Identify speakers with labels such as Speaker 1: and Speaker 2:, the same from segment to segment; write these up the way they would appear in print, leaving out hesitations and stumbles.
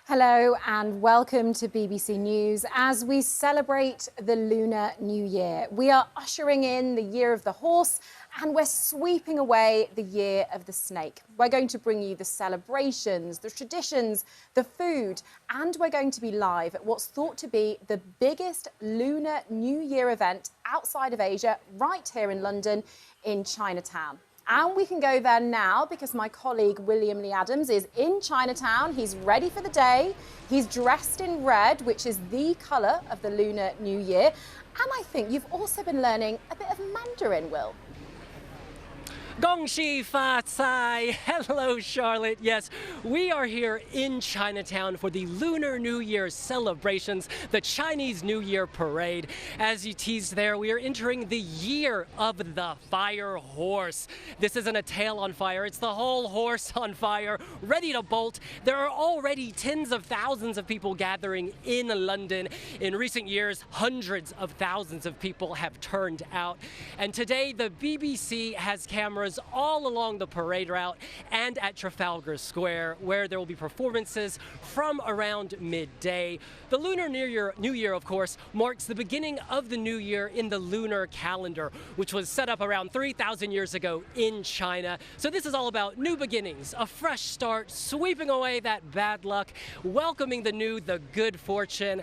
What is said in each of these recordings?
Speaker 1: Hello and welcome to BBC News as we celebrate the Lunar New Year. We are ushering in the year of the horse and we're sweeping away the year of the snake. We're going to bring you the celebrations, the traditions, the food, and we're going to be live at what's thought to be the biggest Lunar New Year event outside of Asia, right here in London in Chinatown. And we can go there now because my colleague William Lee Adams is in Chinatown. He's ready for the day. He's dressed in red, which is the colour of the Lunar New Year. And I think you've also been learning a bit of Mandarin, Will.
Speaker 2: 恭喜发财! Hello, Charlotte. Yes, we are here in Chinatown for the Lunar New Year celebrations, the Chinese New Year parade. As you teased there, we are entering the year of the fire horse. This isn't a tail on fire, it's the whole horse on fire, ready to bolt. There are already tens of thousands of people gathering in London. In recent years, hundreds of thousands of people have turned out. And today, the BBC has cameras all along the parade route and at Trafalgar Square, where there will be performances from around midday. The Lunar New Year, of course, marks the beginning of the new year in the lunar calendar, which was set up around 3,000 years ago in China. So this is all about new beginnings, a fresh start, sweeping away that bad luck, welcoming the new, the good fortune.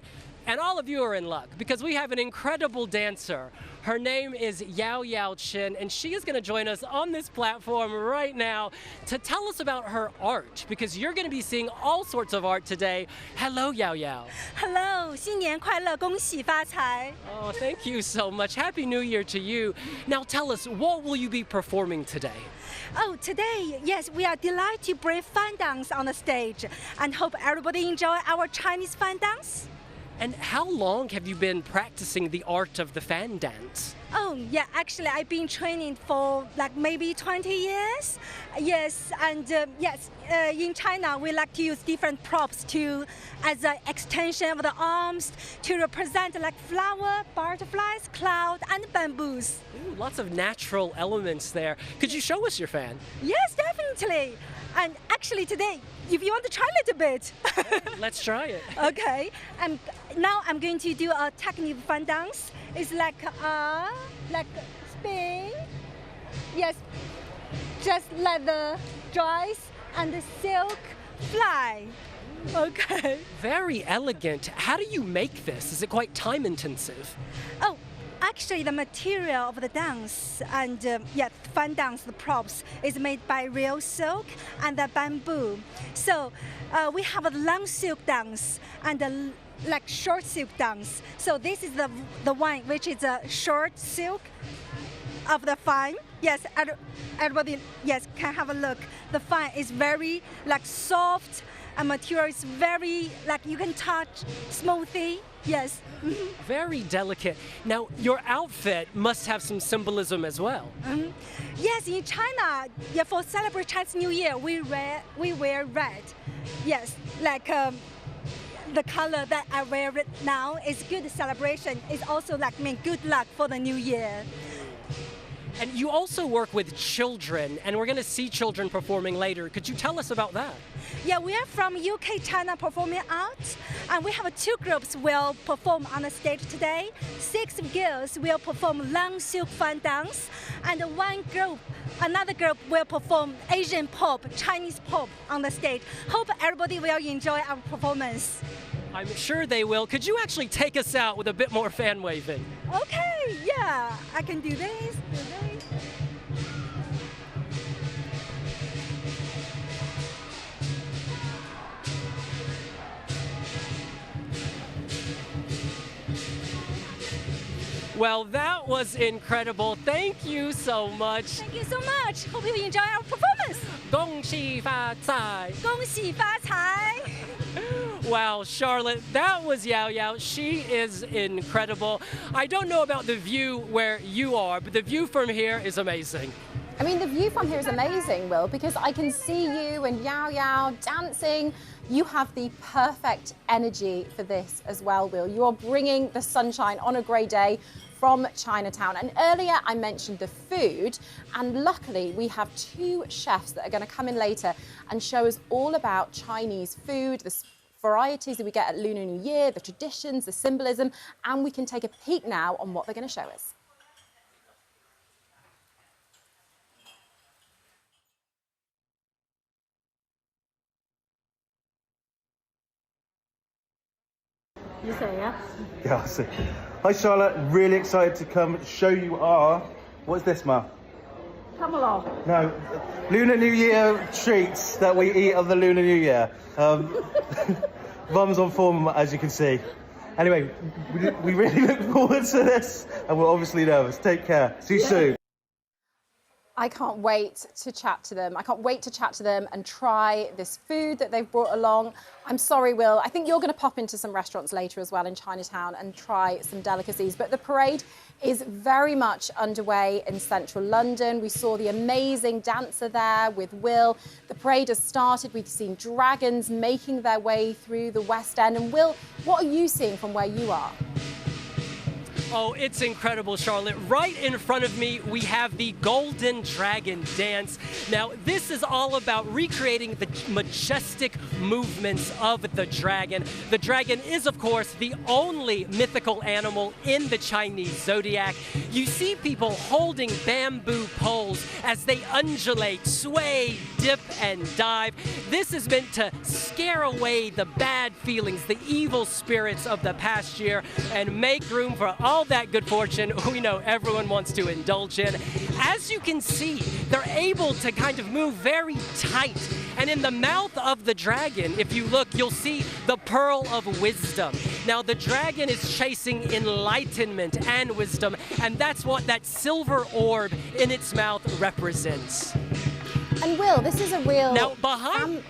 Speaker 2: And all of you are in luck because we have an incredible dancer. Her name is Yao Yao Chen, and she is going to join us on this platform right now to tell us about her art, because you're going to be seeing all sorts of art today. Hello, Yao Yao.
Speaker 3: Hello, 新年快乐，恭喜发财.
Speaker 2: Oh, thank you so much. Happy New Year to you. Now tell us, what will you be performing today?
Speaker 3: Oh, today, yes, we are delighted to bring fan dance on the stage and hope everybody enjoy our Chinese fan dance.
Speaker 2: And how long have you been practicing the art of the fan dance?
Speaker 3: Oh, yeah, actually, I've been training for like maybe 20 years. Yes, and in China, we like to use different props as an extension of the arms to represent like flower, butterflies, cloud, and bamboos.
Speaker 2: Ooh, lots of natural elements there. Could you show us your fan?
Speaker 3: Yes, definitely. And actually today, if you want to try a little bit.
Speaker 2: Let's try it.
Speaker 3: Okay. And now I'm going to do a technique fan dance. It's like spin. Yes. Just let the dress and the silk fly. Okay.
Speaker 2: Very elegant. How do you make this? Is it quite time intensive?
Speaker 3: Oh, actually, the material of the dance and fan dance, the props, is made by real silk and the bamboo. So we have a long silk dance and a short silk dance. So this is the one which is a short silk of the fan. Yes, everybody can have a look. The fan is very soft and material is very you can touch smoothly. Yes.
Speaker 2: Very delicate. Now, your outfit must have some symbolism as well.
Speaker 3: Yes, in China, for celebrate Chinese New Year, we wear red. Yes, the color that I wear right now is good celebration. It's also mean good luck for the new year.
Speaker 2: And you also work with children, and we're going to see children performing later. Could you tell us about that?
Speaker 3: Yeah, we are from UK China Performing Arts, and we have two groups will perform on the stage today. 6 girls will perform long silk fan dance, and another group will perform Asian pop, Chinese pop on the stage. Hope everybody will enjoy our performance.
Speaker 2: I'm sure they will. Could you actually take us out with a bit more fan waving?
Speaker 3: Okay, yeah, I can do this.
Speaker 2: Well, that was incredible. Thank you so much.
Speaker 3: Thank you so much. Hope you enjoy our performance.
Speaker 2: 恭喜发财!
Speaker 3: 恭喜发财!
Speaker 2: Wow, Charlotte, that was Yao Yao. She is incredible. I don't know about the view where you are, but the view from here is amazing.
Speaker 1: I mean, the view from here is amazing, Will, because I can see you and Yao Yao dancing. You have the perfect energy for this as well, Will. You are bringing the sunshine on a grey day from Chinatown. And earlier I mentioned the food, and luckily we have two chefs that are going to come in later and show us all about Chinese food, the varieties that we get at Lunar New Year, the traditions, the symbolism, and we can take a peek now on what they're going to show us.
Speaker 4: You say, yeah?
Speaker 5: Yeah, I see. Hi Charlotte, really excited to come show you our, what's this, Ma?
Speaker 4: Come along.
Speaker 5: No, Lunar New Year treats that we eat on the Lunar New Year. Mum's on form, as you can see. Anyway, we really look forward to this, and we're obviously nervous. Take care. See you soon.
Speaker 1: I can't wait to chat to them. I can't wait to chat to them and try this food that they've brought along. I'm sorry, Will. I think you're going to pop into some restaurants later as well in Chinatown and try some delicacies. But the parade is very much underway in central London. We saw the amazing dancer there with Will. The parade has started. We've seen dragons making their way through the West End. And Will, what are you seeing from where you are?
Speaker 2: Oh, it's incredible, Charlotte. Right in front of me, we have the Golden Dragon Dance. Now, this is all about recreating the majestic movements of the dragon. The dragon is, of course, the only mythical animal in the Chinese zodiac. You see people holding bamboo poles as they undulate, sway, dip, and dive. This is meant to scare away the bad feelings, the evil spirits of the past year, and make room for all that good fortune we know everyone wants to indulge in. As you can see, they're able to kind of move very tight. And in the mouth of the dragon, if you look, you'll see the pearl of wisdom. Now, the dragon is chasing enlightenment and wisdom, and that's what that silver orb in its mouth represents.
Speaker 1: And Will, this is a real...
Speaker 2: Now, behind...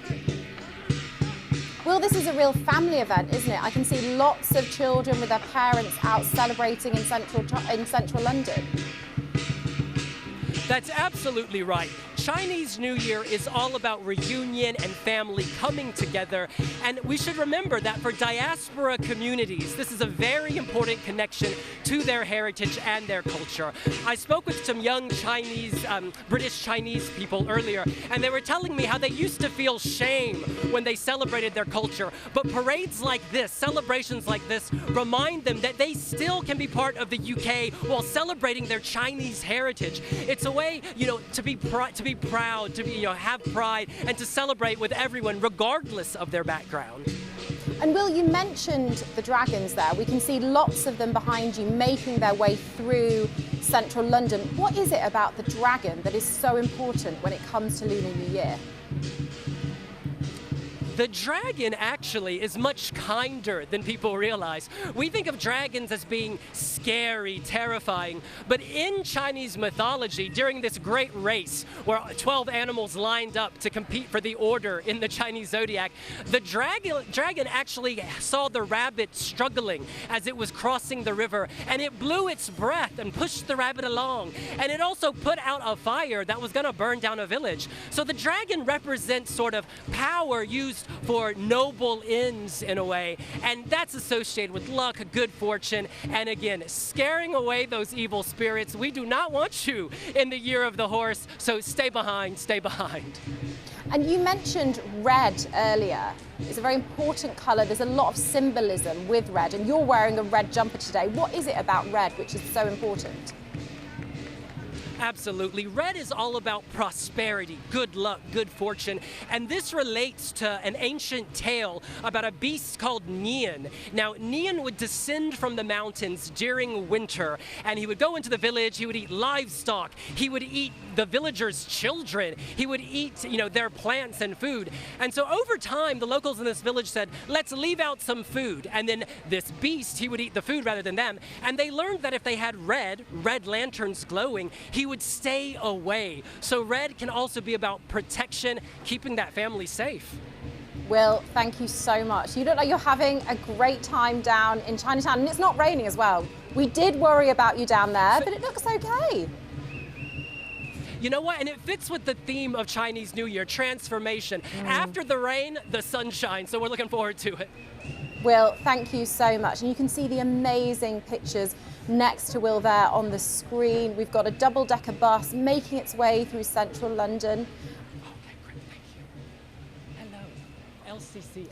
Speaker 1: Will, this is a real family event, isn't it? I can see lots of children with their parents out celebrating in central London.
Speaker 2: That's absolutely right. Chinese New Year is all about reunion and family coming together, and we should remember that for diaspora communities, this is a very important connection to their heritage and their culture. I spoke with some young Chinese, British Chinese people earlier, and they were telling me how they used to feel shame when they celebrated their culture, but parades like this, celebrations like this, remind them that they still can be part of the UK while celebrating their Chinese heritage. It's a way, to be proud, to be, have pride, and to celebrate with everyone regardless of their background.
Speaker 1: And Will, you mentioned the dragons there. We can see lots of them behind you making their way through central London. What is it about the dragon that is so important when it comes to Lunar New Year?
Speaker 2: The dragon actually is much kinder than people realize. We think of dragons as being scary, terrifying, but in Chinese mythology, during this great race where 12 animals lined up to compete for the order in the Chinese zodiac, the dragon actually saw the rabbit struggling as it was crossing the river, and it blew its breath and pushed the rabbit along. And it also put out a fire that was going to burn down a village. So the dragon represents sort of power used for noble ends in a way, and that's associated with luck, good fortune, and again, scaring away those evil spirits. We do not want you in the year of the horse, so stay behind, stay behind.
Speaker 1: And you mentioned red earlier. It's a very important colour. There's a lot of symbolism with red, and you're wearing a red jumper today. What is it about red which is so important?
Speaker 2: Absolutely. Red is all about prosperity, good luck, good fortune, and this relates to an ancient tale about a beast called Nian. Now, Nian would descend from the mountains during winter, and he would go into the village, he would eat livestock, he would eat the villagers' children, he would eat, their plants and food. And so over time, the locals in this village said, let's leave out some food. And then this beast, he would eat the food rather than them. And they learned that if they had red lanterns glowing, he would stay away. So red can also be about protection, keeping that family safe.
Speaker 1: Will, thank you so much. You look like you're having a great time down in Chinatown, and it's not raining as well. We did worry about you down there, but it looks okay.
Speaker 2: You know what? And it fits with the theme of Chinese New Year, transformation. After the rain, the sunshine. So we're looking forward to it.
Speaker 1: Will, thank you so much. And you can see the amazing pictures next to Will there on the screen. We've got a double-decker bus making its way through central London.
Speaker 2: Okay, great. Thank you. Hello. LCC.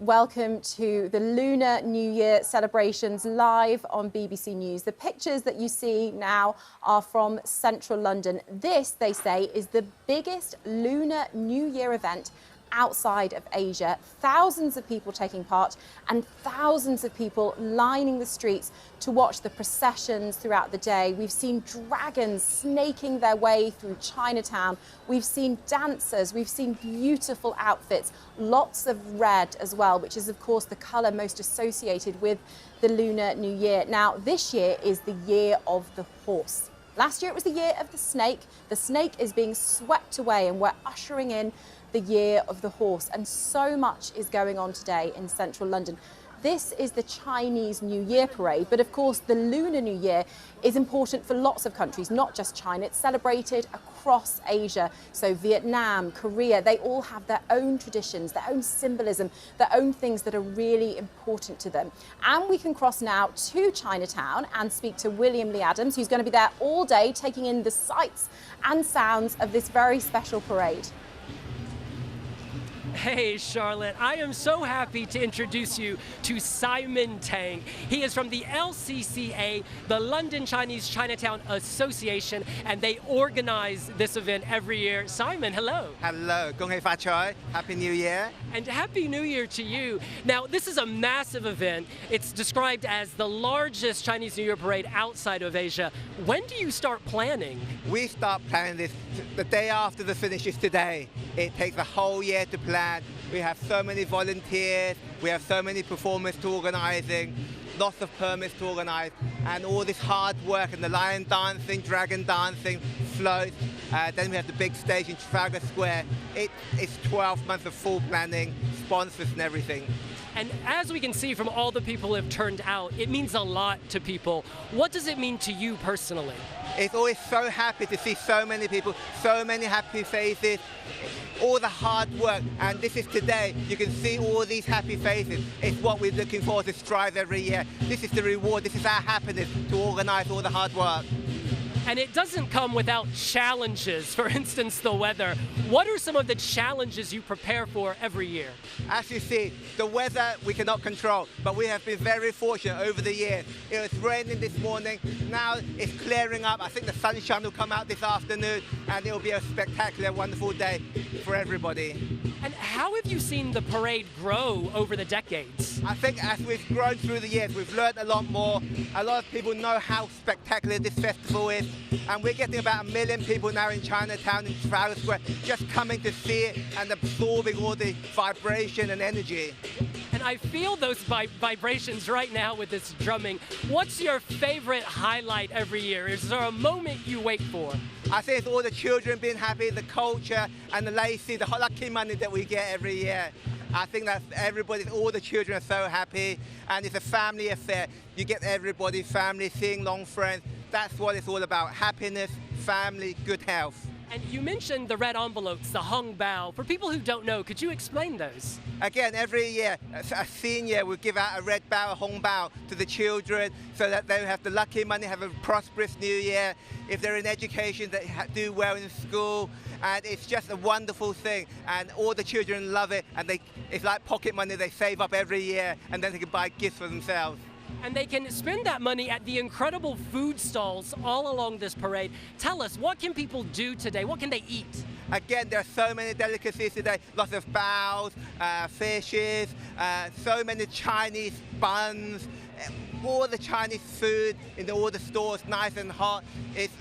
Speaker 1: Welcome to the Lunar New Year celebrations live on BBC News. The pictures that you see now are from central London. This, they say, is the biggest Lunar New Year event outside of Asia. Thousands of people taking part and thousands of people lining the streets to watch the processions throughout the day. We've seen dragons snaking their way through Chinatown. We've seen dancers. We've seen beautiful outfits, lots of red as well, which is of course the colour most associated with the Lunar New Year. Now, this year is the year of the horse. Last year it was the year of the snake. The snake is being swept away and we're ushering in the year of the horse, and so much is going on today in central London. This is the Chinese New Year parade, but of course the Lunar New Year is important for lots of countries, not just China. It's celebrated across Asia. So Vietnam, Korea, they all have their own traditions, their own symbolism, their own things that are really important to them. And we can cross now to Chinatown and speak to William Lee Adams, who's going to be there all day taking in the sights and sounds of this very special parade.
Speaker 2: Hey, Charlotte, I am so happy to introduce you to Simon Tang. He is from the LCCA, the London Chinese Chinatown Association, and they organize this event every year. Simon, hello.
Speaker 6: Hello, Gong Hei Fa Choi, Happy New Year.
Speaker 2: And Happy New Year to you. Now, this is a massive event. It's described as the largest Chinese New Year parade outside of Asia. When do you start planning?
Speaker 6: We start planning this the day after the finish is today. It takes a whole year to plan. We have so many volunteers, we have so many performers to organising, lots of permits to organise, and all this hard work and the lion dancing, dragon dancing, floats. Then we have the big stage in Trafalgar Square. It's 12 months of full planning, sponsors and everything.
Speaker 2: And as we can see from all the people who have turned out, it means a lot to people. What does it mean to you personally?
Speaker 6: It's always so happy to see so many people, so many happy faces, all the hard work. And this is today. You can see all these happy faces. It's what we're looking for to strive every year. This is the reward. This is our happiness to organize all the hard work.
Speaker 2: And it doesn't come without challenges. For instance, the weather. What are some of the challenges you prepare for every year?
Speaker 6: As you see, the weather we cannot control, but we have been very fortunate over the years. It was raining this morning. Now it's clearing up. I think the sunshine will come out this afternoon, and it will be a spectacular, wonderful day for everybody.
Speaker 2: And how have you seen the parade grow over the decades?
Speaker 6: I think as we've grown through the years, we've learned a lot more. A lot of people know how spectacular this festival is. And we're getting about 1 million people now in Chinatown, in Trafalgar Square, just coming to see it and absorbing all the vibration and energy.
Speaker 2: And I feel those vibrations right now with this drumming. What's your favorite highlight every year? Is there a moment you wait for?
Speaker 6: I think it's all the children being happy, the culture and the lacy, the lucky money that we get every year. I think that everybody, all the children are so happy, and it's a family affair. You get everybody, family, seeing long friends. That's what it's all about, happiness, family, good health.
Speaker 2: And you mentioned the red envelopes, the hung bao. For people who don't know, could you explain those?
Speaker 6: Again, every year, a senior will give out a red bao, a hong bao to the children so that they have the lucky money, have a prosperous new year. If they're in education, they do well in school. And it's just a wonderful thing. And all the children love it. And it's like pocket money they save up every year, and then they can buy gifts for themselves.
Speaker 2: And they can spend that money at the incredible food stalls all along this parade. Tell us, what can people do today? What can they eat?
Speaker 6: Again, there are so many delicacies today. Lots of baos, fishes, so many Chinese buns. All the Chinese food in all the stores, nice and hot. It's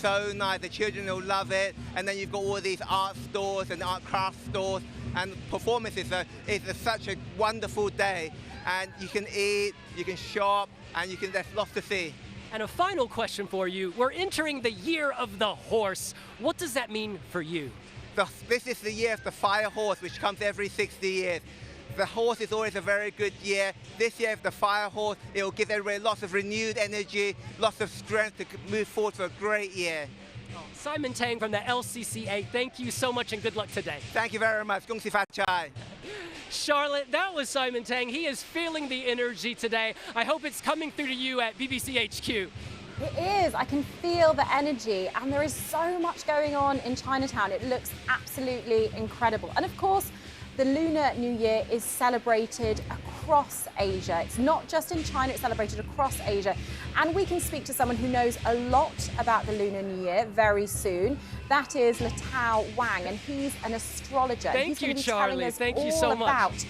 Speaker 6: so nice. The children will love it. And then you've got all these art stores and art craft stores and performances. So it's such a wonderful day. And you can eat, you can shop, and there's lots to see.
Speaker 2: And a final question for you. We're entering the year of the horse. What does that mean for you?
Speaker 6: This is the year of the fire horse, which comes every 60 years. The horse is always a very good year. This year, of the fire horse, it will give everybody lots of renewed energy, lots of strength to move forward to a great year.
Speaker 2: Simon Tang from the LCCA, thank you so much and good luck today.
Speaker 6: Thank you very much. Gong xi fa cai.
Speaker 2: Charlotte, that was Simon Tang. He is feeling the energy today. I hope it's coming through to you at BBC HQ.
Speaker 1: It is. I can feel the energy, and there is so much going on in Chinatown. It looks absolutely incredible. And of course, the Lunar New Year is celebrated across Asia. It's not just in China, it's celebrated across Asia. And we can speak to someone who knows a lot about the Lunar New Year very soon. That is Latao Wang, and he's an astrologer.
Speaker 2: Thank you, Charlie. Thank you so much.
Speaker 1: About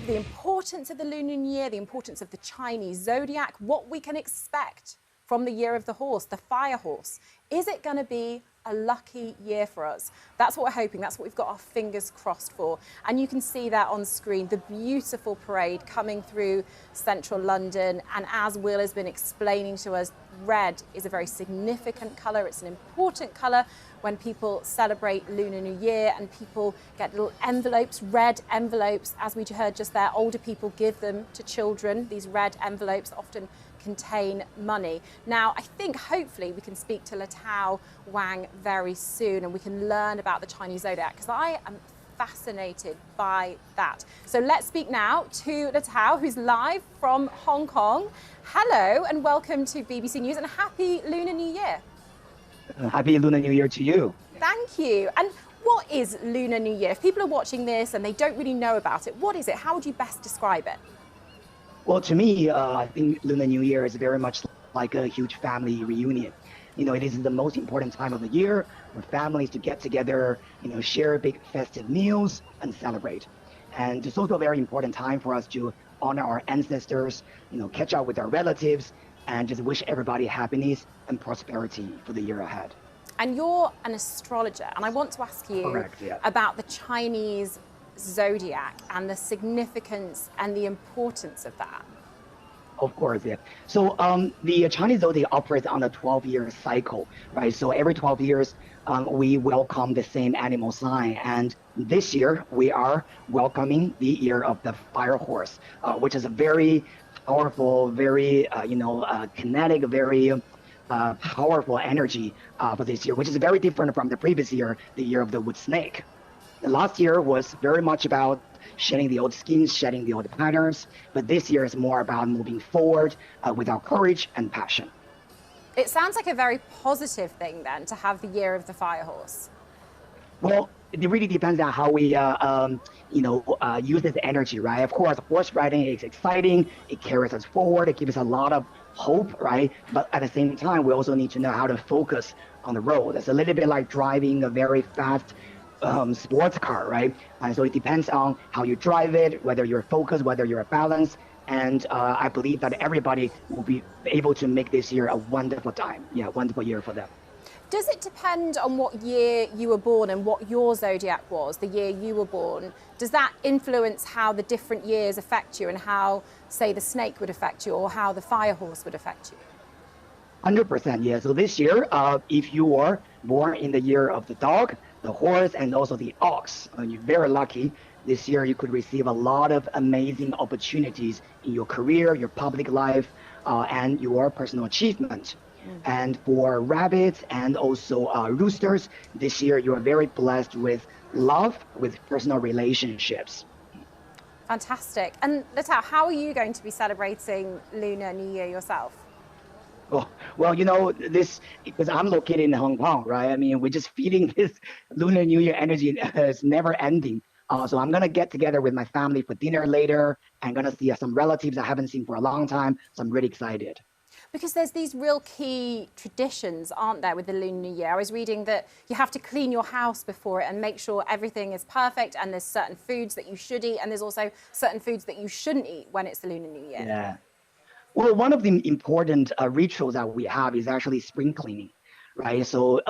Speaker 1: the importance of the Lunar New Year, the importance of the Chinese zodiac, what we can expect from the year of the horse, the fire horse. Is it going to be a lucky year for us? That's what we're hoping. That's what we've got our fingers crossed for. And you can see that on screen, the beautiful parade coming through central London. And as Will has been explaining to us, red is a very significant colour. It's an important colour when people celebrate Lunar New Year, and people get little envelopes, red envelopes. As we heard just there, older people give them to children. These red envelopes often contain money. Now, I think hopefully we can speak to Latao Wang very soon, and we can learn about the Chinese zodiac, because I am fascinated by that. So let's speak now to Latao, who's live from Hong Kong. Hello and welcome to BBC News, and happy Lunar New Year.
Speaker 7: Happy Lunar New Year to you.
Speaker 1: Thank you. And what is Lunar New Year? If people are watching this and they don't really know about it, what is it? How would you best describe it?
Speaker 7: Well, to me, I think Lunar New Year is very much like a huge family reunion. You know, it is the most important time of the year for families to get together, you know, share big festive meals and celebrate. And it's also a very important time for us to honor our ancestors, you know, catch up with our relatives, and just wish everybody happiness and prosperity for the year ahead.
Speaker 1: And you're an astrologer, and I want to ask you about the Chinese zodiac and the significance and the importance of that.
Speaker 7: Of course, yeah. So the Chinese zodiac operates on a 12-year cycle, right? So every 12 years, we welcome the same animal sign. And this year, we are welcoming the year of the fire horse, which is a very powerful, very, kinetic, very powerful energy for this year, which is very different from the previous year, the year of the wood snake. The last year was very much about shedding the old skins, shedding the old patterns, but this year is more about moving forward with our courage and passion.
Speaker 1: It sounds like a very positive thing then to have the year of the fire horse.
Speaker 7: Well, it really depends on how we, use this energy, right? Of course, horse riding is exciting. It carries us forward. It gives us a lot of hope, right? But at the same time, we also need to know how to focus on the road. It's a little bit like driving a very fast sports car, right? And so it depends on how you drive it, whether you're focused, whether you're balanced. And I believe that everybody will be able to make this year a wonderful time. Yeah, wonderful year for them.
Speaker 1: Does it depend on what year you were born and what your zodiac was, the year you were born? Does that influence how the different years affect you and how, say, the snake would affect you or how the fire horse would affect you?
Speaker 7: 100%, yeah. So this year, if you were born in the year of the dog, the horse, and also the ox, you're very lucky. This year, you could receive a lot of amazing opportunities in your career, your public life, and your personal achievement. And for rabbits and also roosters, this year you are very blessed with love, with personal relationships.
Speaker 1: Fantastic. And Latao, how are you going to be celebrating Lunar New Year yourself?
Speaker 7: Oh, well, you know, this, because I'm located in Hong Kong, right? I mean, we're just feeling this Lunar New Year energy is never ending. So I'm going to get together with my family for dinner later. I'm going to see some relatives I haven't seen for a long time. So I'm really excited.
Speaker 1: Because there's these real key traditions, aren't there, with the Lunar New Year? I was reading that you have to clean your house before it and make sure everything is perfect, and there's certain foods that you should eat, and there's also certain foods that you shouldn't eat when it's the Lunar New Year.
Speaker 7: Yeah. Well, one of the important rituals that we have is actually spring cleaning, right? So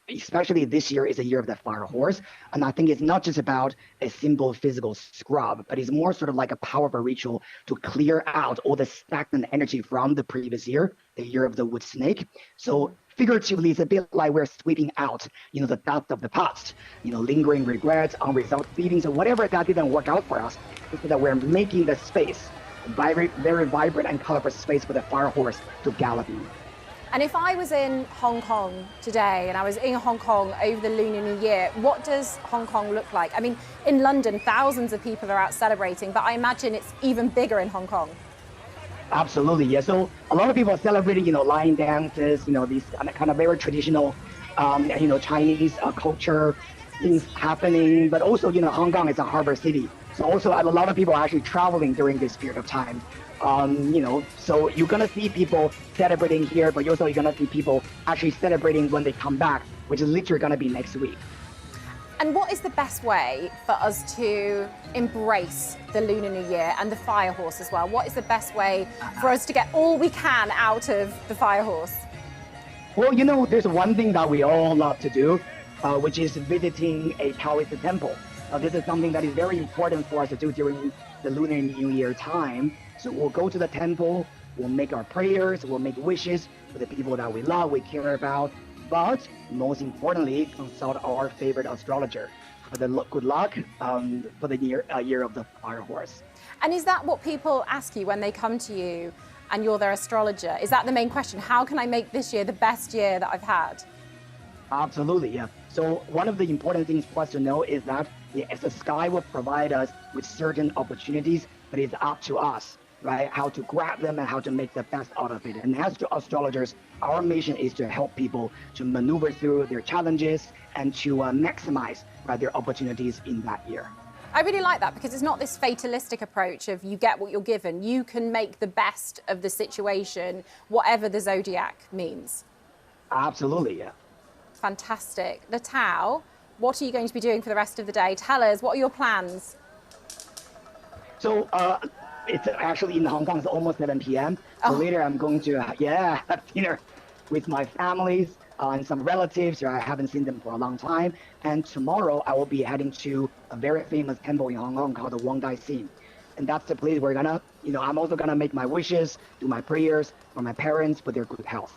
Speaker 7: especially this year is a year of the fire horse. And I think it's not just about a simple physical scrub, but it's more sort of like a powerful ritual to clear out all the stagnant energy from the previous year, the year of the wood snake. So figuratively, it's a bit like we're sweeping out, the dust of the past, lingering regrets, unresolved feelings, or whatever that didn't work out for us, so that we're making the space, very vibrant and colorful space for the fire horse to gallop in.
Speaker 1: And if I was in Hong Kong today and I was in Hong Kong over the Lunar New Year, what does Hong Kong look like? I mean, in London, thousands of people are out celebrating, but I imagine it's even bigger in Hong Kong.
Speaker 7: Absolutely, yeah. So a lot of people are celebrating, line dances, these kind of very traditional, Chinese culture things happening. But also, Hong Kong is a harbor city. So also a lot of people are actually traveling during this period of time. So you're gonna see people celebrating here, but you're gonna see people actually celebrating when they come back, which is literally gonna be next week.
Speaker 1: And what is the best way for us to embrace the Lunar New Year and the fire horse as well? What is the best way for us to get all we can out of the fire horse?
Speaker 7: Well, there's one thing that we all love to do, which is visiting a Taoist temple. This is something that is very important for us to do during the Lunar New Year time. So we'll go to the temple, we'll make our prayers, we'll make wishes for the people that we love, we care about. But most importantly, consult our favorite astrologer for the good luck for the year of the fire horse.
Speaker 1: And is that what people ask you when they come to you and you're their astrologer? Is that the main question? How can I make this year the best year that I've had?
Speaker 7: Absolutely, yeah. So one of the important things for us to know is that yes, the sky will provide us with certain opportunities, but it's up to us, right? How to grab them and how to make the best out of it. And as astrologers, our mission is to help people to maneuver through their challenges and to maximize their opportunities in that year.
Speaker 1: I really like that because it's not this fatalistic approach of you get what you're given. You can make the best of the situation, whatever the zodiac means.
Speaker 7: Absolutely, yeah.
Speaker 1: Fantastic. Latao, what are you going to be doing for the rest of the day? Tell us, what are your plans?
Speaker 7: So it's actually in Hong Kong, it's almost 7 p.m. So later I'm going to, have dinner with my families and some relatives. I haven't seen them for a long time. And tomorrow I will be heading to a very famous temple in Hong Kong called the Wang Dai Xin. And that's the place where I'm also gonna make my wishes, do my prayers for my parents for their good health.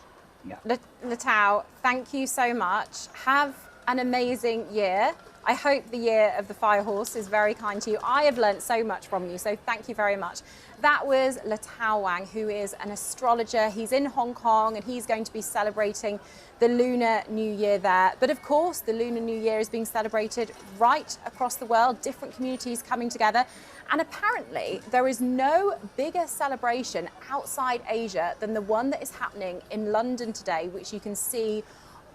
Speaker 7: Yeah.
Speaker 1: Latao, thank you so much. Have an amazing year. I hope the year of the fire horse is very kind to you. I have learnt so much from you, so thank you very much. That was Latao Wang, who is an astrologer. He's in Hong Kong and he's going to be celebrating the Lunar New Year there. But of course, the Lunar New Year is being celebrated right across the world, different communities coming together. And apparently, there is no bigger celebration outside Asia than the one that is happening in London today, which you can see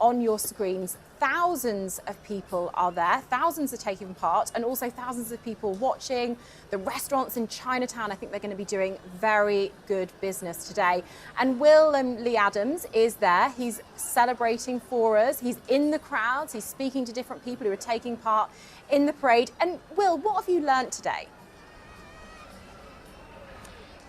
Speaker 1: on your screens. Thousands of people are there, thousands are taking part, and also thousands of people watching. The restaurants in Chinatown, I think they're going to be doing very good business today. And Will Lee Adams is there. He's celebrating for us. He's in the crowds. He's speaking to different people who are taking part in the parade. And Will, what have you learned today?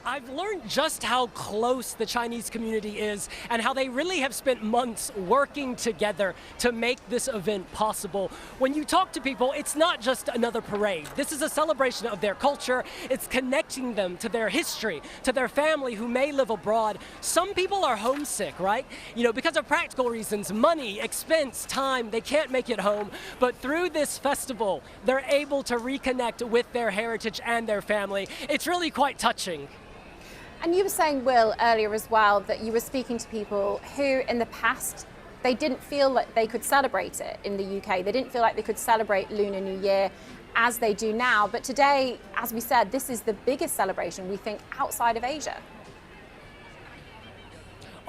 Speaker 2: I've learned just how close the Chinese community is and how they really have spent months working together to make this event possible. When you talk to people, it's not just another parade. This is a celebration of their culture. It's connecting them to their history, to their family who may live abroad. Some people are homesick, right? Because of practical reasons, money, expense, time, they can't make it home. But through this festival, they're able to reconnect with their heritage and their family. It's really quite touching.
Speaker 1: And you were saying, Will, earlier as well, that you were speaking to people who in the past, they didn't feel like they could celebrate it in the UK. They didn't feel like they could celebrate Lunar New Year as they do now. But today, as we said, this is the biggest celebration, we think, outside of Asia.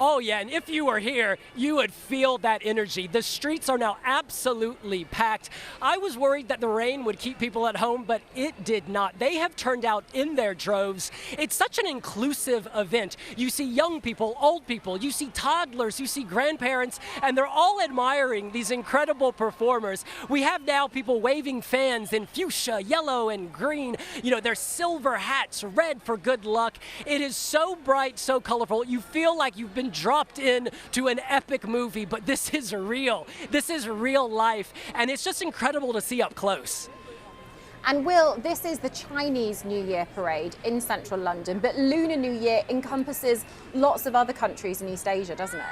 Speaker 2: Oh yeah, and if you were here, you would feel that energy. The streets are now absolutely packed. I was worried that the rain would keep people at home, but it did not. They have turned out in their droves. It's such an inclusive event. You see young people, old people, you see toddlers, you see grandparents, and they're all admiring these incredible performers. We have now people waving fans in fuchsia, yellow, and green. Their silver hats, red for good luck. It is so bright, so colorful. You feel like you've been been dropped in to an epic movie, but this is real. This is real life, and it's just incredible to see up close.
Speaker 1: And Will, this is the Chinese New Year parade in central London, but Lunar New Year encompasses lots of other countries in East Asia, doesn't it?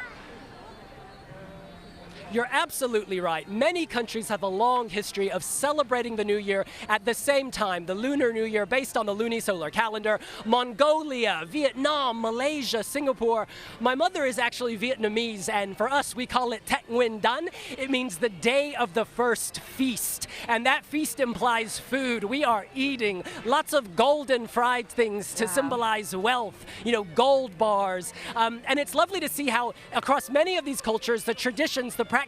Speaker 2: You're absolutely right. Many countries have a long history of celebrating the New Year at the same time, the Lunar New Year based on the lunisolar calendar. Mongolia, Vietnam, Malaysia, Singapore. My mother is actually Vietnamese, and for us, we call it Tết Nguyên đán. It means the day of the first feast, and that feast implies food. We are eating lots of golden fried things to symbolize wealth, you know, gold bars. And it's lovely to see how across many of these cultures, the traditions, the practices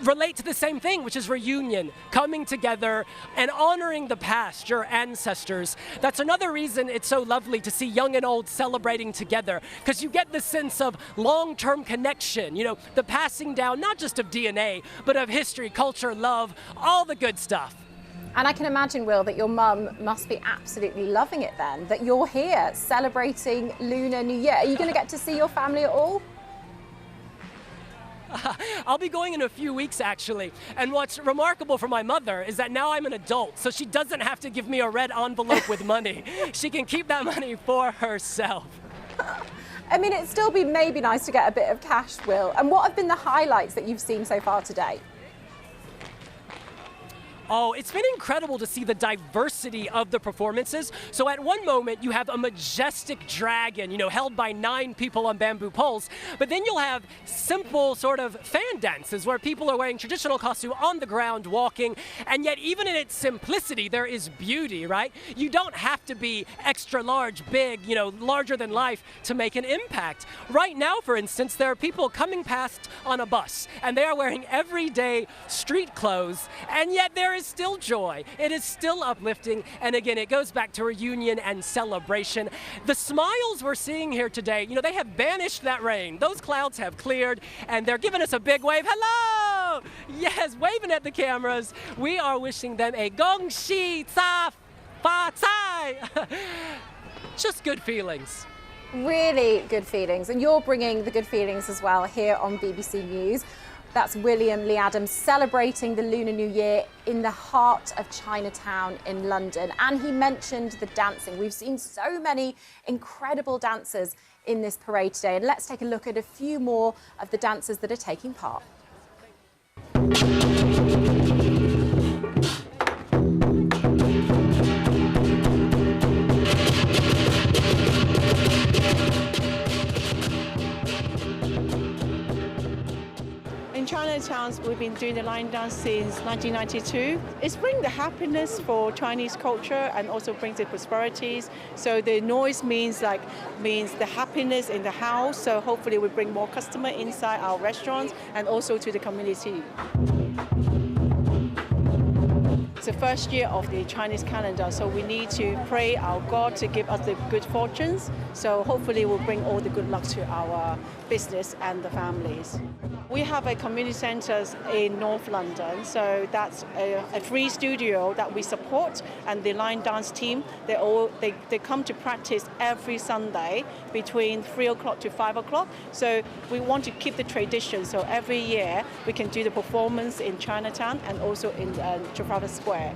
Speaker 2: relate to the same thing, which is reunion, coming together and honoring the past, your ancestors. That's another reason it's so lovely to see young and old celebrating together, because you get the sense of long-term connection, you know, the passing down not just of DNA, but of history, culture, love, all the good stuff.
Speaker 1: And I can imagine, Will, that your mum must be absolutely loving it then, that you're here celebrating Lunar New Year. Are you going to get to see your family at all?
Speaker 2: I'll be going in a few weeks, actually. And what's remarkable for my mother is that now I'm an adult, so she doesn't have to give me a red envelope with money. She can keep that money for herself.
Speaker 1: I mean, it'd still be maybe nice to get a bit of cash, Will. And what have been the highlights that you've seen so far today?
Speaker 2: Oh, it's been incredible to see the diversity of the performances. So at one moment, you have a majestic dragon, you know, held by 9 people on bamboo poles. But then you'll have simple sort of fan dances where people are wearing traditional costume on the ground walking. And yet, even in its simplicity, there is beauty, right? You don't have to be extra large, big, you know, larger than life to make an impact. Right now, for instance, there are people coming past on a bus, and they are wearing everyday street clothes, and yet there is still joy. It is still uplifting, and again, it goes back to reunion and celebration. The smiles we're seeing here today, you know, they have banished that rain. Those clouds have cleared, and they're giving us a big wave. Hello! Yes, waving at the cameras. We are wishing them a gong xi ca fa cai. Just good feelings.
Speaker 1: Really good feelings. And you're bringing the good feelings as well here on BBC News. That's William Lee Adams celebrating the Lunar New Year in the heart of Chinatown in London. And he mentioned the dancing. We've seen so many incredible dancers in this parade today. And let's take a look at a few more of the dancers that are taking part.
Speaker 8: In Chinatown, we've been doing the line dance since 1992. It's bringing the happiness for Chinese culture and also brings the prosperities. So the noise means the happiness in the house. So hopefully we bring more customer inside our restaurants and also to the community. It's the first year of the Chinese calendar, so we need to pray our God to give us the good fortunes. So hopefully we'll bring all the good luck to our business and the families. We have a community centres in North London, so that's a free studio that we support, and the line dance team, they come to practice every Sunday between 3 o'clock to 5 o'clock. So we want to keep the tradition, so every year we can do the performance in Chinatown and also in Trafalgar Square.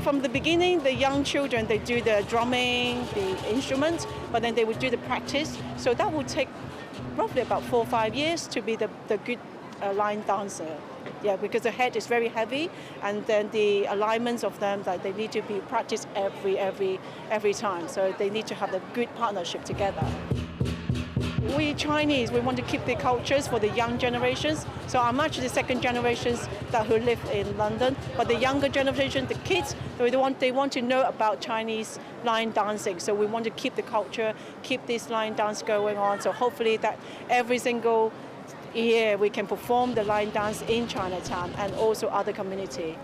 Speaker 8: From the beginning, the young children, they do the drumming, the instruments, but then they would do the practice. So that will take roughly about 4 or 5 years to be the good line dancer. Yeah, because the head is very heavy, and then the alignments of them, that they need to be practiced every time. So they need to have a good partnership together. We Chinese, we want to keep the cultures for the young generations. So I'm actually the second generations who live in London, but the younger generation, the kids, they want to know about Chinese line dancing. So we want to keep the culture, keep this line dance going on. So hopefully that every single year we can perform the line dance in Chinatown and also other community.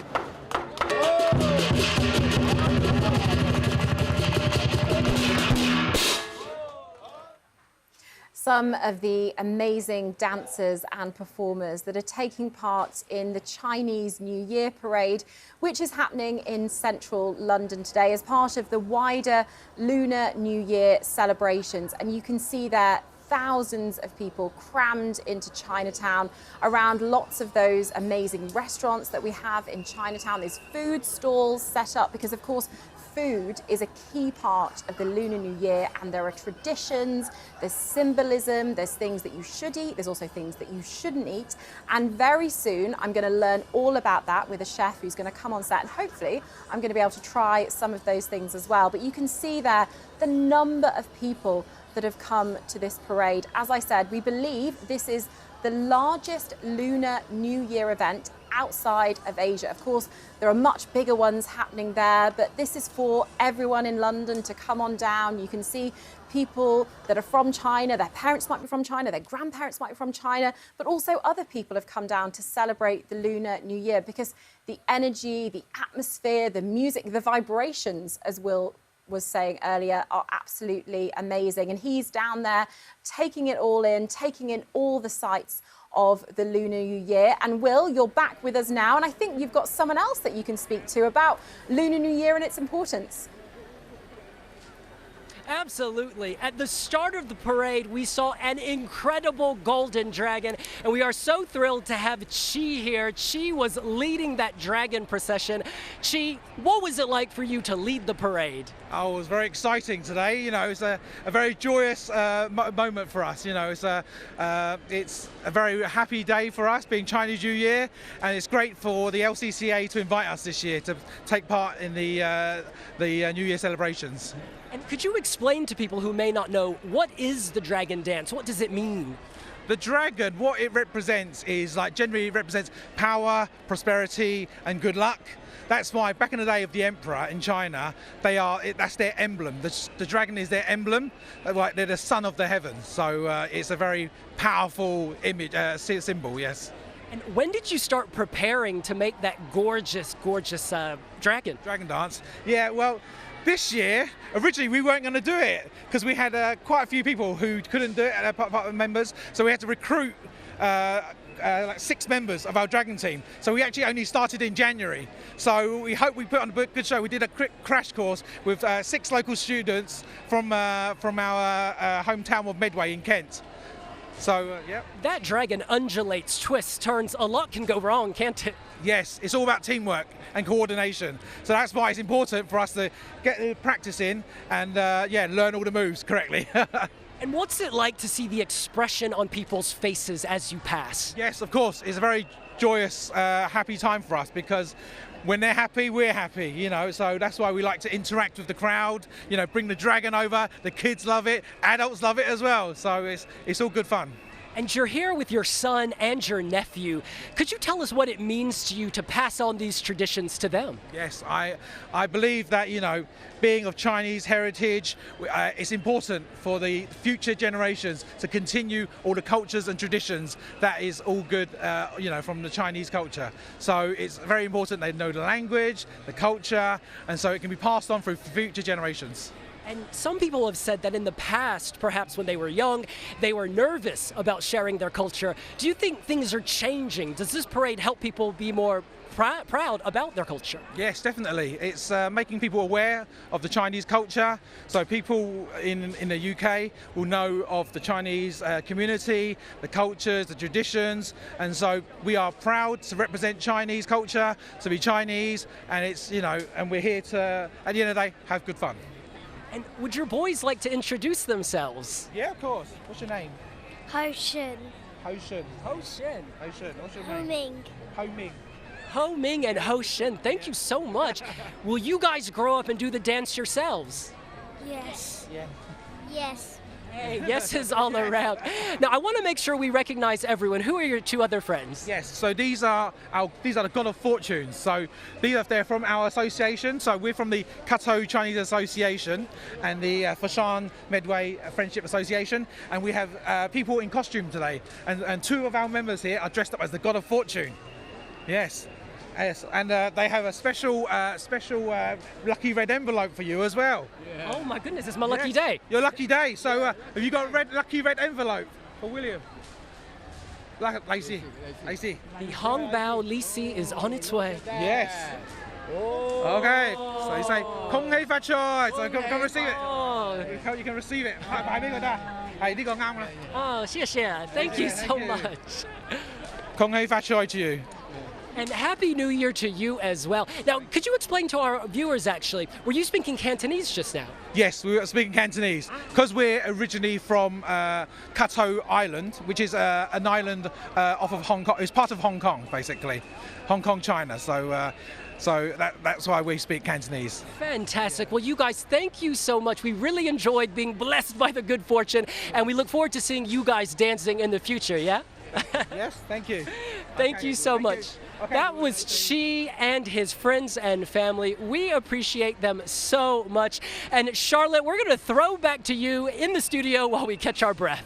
Speaker 1: Some of the amazing dancers and performers that are taking part in the Chinese New Year parade, which is happening in central London today as part of the wider Lunar New Year celebrations. And you can see there thousands of people crammed into Chinatown around lots of those amazing restaurants that we have in Chinatown. There's food stalls set up because, of course, food is a key part of the Lunar New Year, and there are traditions, there's symbolism, there's things that you should eat, there's also things that you shouldn't eat. And very soon I'm going to learn all about that with a chef who's going to come on set, and hopefully I'm going to be able to try some of those things as well. But you can see there the number of people that have come to this parade. As I said, we believe this is the largest Lunar New Year event outside of Asia. Of course, there are much bigger ones happening there, but this is for everyone in London to come on down. You can see people that are from China, their parents might be from China, their grandparents might be from China, but also other people have come down to celebrate the Lunar New Year because the energy, the atmosphere, the music, the vibrations, as Will was saying earlier, are absolutely amazing. And he's down there taking it all in, taking in all the sights of the Lunar New Year. And Will, you're back with us now, and I think you've got someone else that you can speak to about Lunar New Year and its importance.
Speaker 2: Absolutely. At the start of the parade, we saw an incredible golden dragon, and we are so thrilled to have Chi here. Chi was leading that dragon procession. Chi, what was it like for you to lead the parade?
Speaker 9: Oh, it was very exciting today. You know, it's a very joyous moment for us. You know, it's a very happy day for us, being Chinese New Year, and it's great for the LCCA to invite us this year to take part in the New Year celebrations.
Speaker 2: And could you explain to people who may not know, what is the dragon dance? What does it mean?
Speaker 9: The dragon, what it represents is, like, generally it represents power, prosperity, and good luck. That's why back in the day of the emperor in China, that's their emblem. The dragon is their emblem. Like, they're the son of the heavens. So it's a very powerful image, symbol. Yes.
Speaker 2: And when did you start preparing to make that gorgeous, gorgeous dragon?
Speaker 9: Dragon dance. Yeah. Well, this year, originally we weren't going to do it because we had quite a few people who couldn't do it, part of the members, so we had to recruit like 6 members of our dragon team. So we actually only started in January. So we hope we put on a good show. We did a quick crash course with 6 local students from our hometown of Medway in Kent. So, yeah.
Speaker 2: That dragon undulates, twists, turns. A lot can go wrong, can't it?
Speaker 9: Yes, it's all about teamwork and coordination. So that's why it's important for us to get the practice in and, learn all the moves correctly.
Speaker 2: And what's it like to see the expression on people's faces as you pass?
Speaker 9: Yes, of course. It's a very joyous, happy time for us because when they're happy, we're happy, you know, so that's why we like to interact with the crowd, you know, bring the dragon over, the kids love it, adults love it as well, so it's all good fun.
Speaker 2: And you're here with your son and your nephew. Could you tell us what it means to you to pass on these traditions to them?
Speaker 9: Yes, I believe that, you know, being of Chinese heritage, it's important for the future generations to continue all the cultures and traditions that is all good, you know, from the Chinese culture. So it's very important they know the language, the culture, and so it can be passed on through future generations.
Speaker 2: And some people have said that in the past, perhaps when they were young, they were nervous about sharing their culture. Do you think things are changing? Does this parade help people be more proud about their culture?
Speaker 9: Yes, definitely. It's making people aware of the Chinese culture. So people in the UK will know of the Chinese community, the cultures, the traditions. And so we are proud to represent Chinese culture, to be Chinese. And it's, you know, and we're here to, at the end of the day, have good fun.
Speaker 2: And would your boys like to introduce themselves?
Speaker 9: Yeah, of course. What's your name?
Speaker 10: Ho Shin.
Speaker 9: Ho Shin.
Speaker 2: Ho Shin.
Speaker 9: Ho Shin. What's your
Speaker 10: Ho
Speaker 9: name?
Speaker 10: Ming.
Speaker 9: Ho Ming.
Speaker 2: Ho Ming and Ho Shin, thank you so much. Will you guys grow up and do the dance yourselves?
Speaker 10: Yes.
Speaker 9: Yeah.
Speaker 10: Yes.
Speaker 2: Hey, yes is all around. Now, I want to make sure we recognize everyone. Who are your 2 other friends?
Speaker 9: Yes, so these are the God of Fortunes. So they're from our association. So we're from the Kato Chinese Association and the Foshan Medway Friendship Association. And we have people in costume today. And 2 of our members here are dressed up as the God of Fortune. Yes. Yes, and they have a special lucky red envelope for you as well.
Speaker 2: Yeah. Oh my goodness, it's my lucky day.
Speaker 9: Your lucky day. So have you got a lucky red envelope for William? Lacey.
Speaker 2: The Hongbao Lisi is on its way.
Speaker 9: Yes. Oh. Okay. So you say, 恭喜發財. So come receive it.
Speaker 2: Oh,
Speaker 9: Hope you can receive it. 擺俾佢得，係呢個啱啦。
Speaker 2: Oh, 謝謝. Thank you so
Speaker 9: Thank you.
Speaker 2: much.
Speaker 9: 恭喜發財to you.
Speaker 2: And Happy New Year to you as well. Now, could you explain to our viewers actually, were you speaking Cantonese just now?
Speaker 9: Yes, we were speaking Cantonese because we're originally from Kato Island, which is an island off of Hong Kong. It's part of Hong Kong, basically, Hong Kong, China. So that's why we speak Cantonese.
Speaker 2: Fantastic. Well, you guys, thank you so much. We really enjoyed being blessed by the good fortune, and we look forward to seeing you guys dancing in the future, yeah?
Speaker 9: Yes, thank you.
Speaker 2: Thank you so much.
Speaker 9: Okay.
Speaker 2: That was Chi and his friends and family. We appreciate them so much. And Charlotte, we're going to throw back to you in the studio while we catch our breath.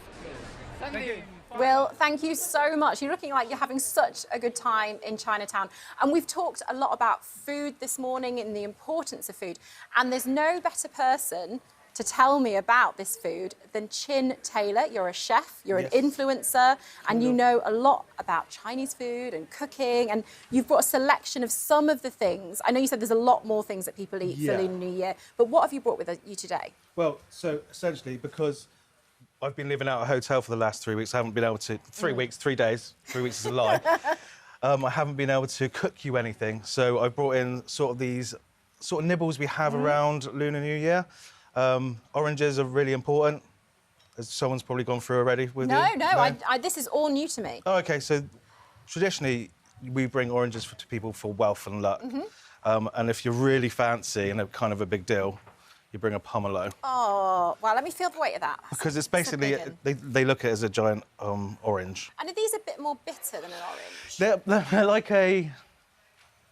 Speaker 9: Thank you.
Speaker 1: Will, thank you so much. You're looking like you're having such a good time in Chinatown. And we've talked a lot about food this morning and the importance of food. And there's no better person to tell me about this food than Chin Taylor. You're a chef, you're an influencer, and you know a lot about Chinese food and cooking, and you've brought a selection of some of the things. I know you said there's a lot more things that people eat for Lunar New Year, but what have you brought with you today?
Speaker 5: Well, so essentially, because I've been living out of a hotel for the last 3 weeks, I haven't been able to, 3 weeks, 3 days, 3 weeks is a lie. I haven't been able to cook you anything, so I brought in sort of these sort of nibbles we have around Lunar New Year. Oranges are really important, as someone's probably gone through already with you.
Speaker 1: No, this is all new to me.
Speaker 5: Oh, OK, so traditionally we bring oranges to people for wealth and luck. And if you're really fancy and a kind of a big deal, you bring a pomelo.
Speaker 1: Oh, well, let me feel the weight of that.
Speaker 5: Because it's basically, they look at it as a giant orange.
Speaker 1: And are these a bit more bitter than an orange?
Speaker 5: They're like a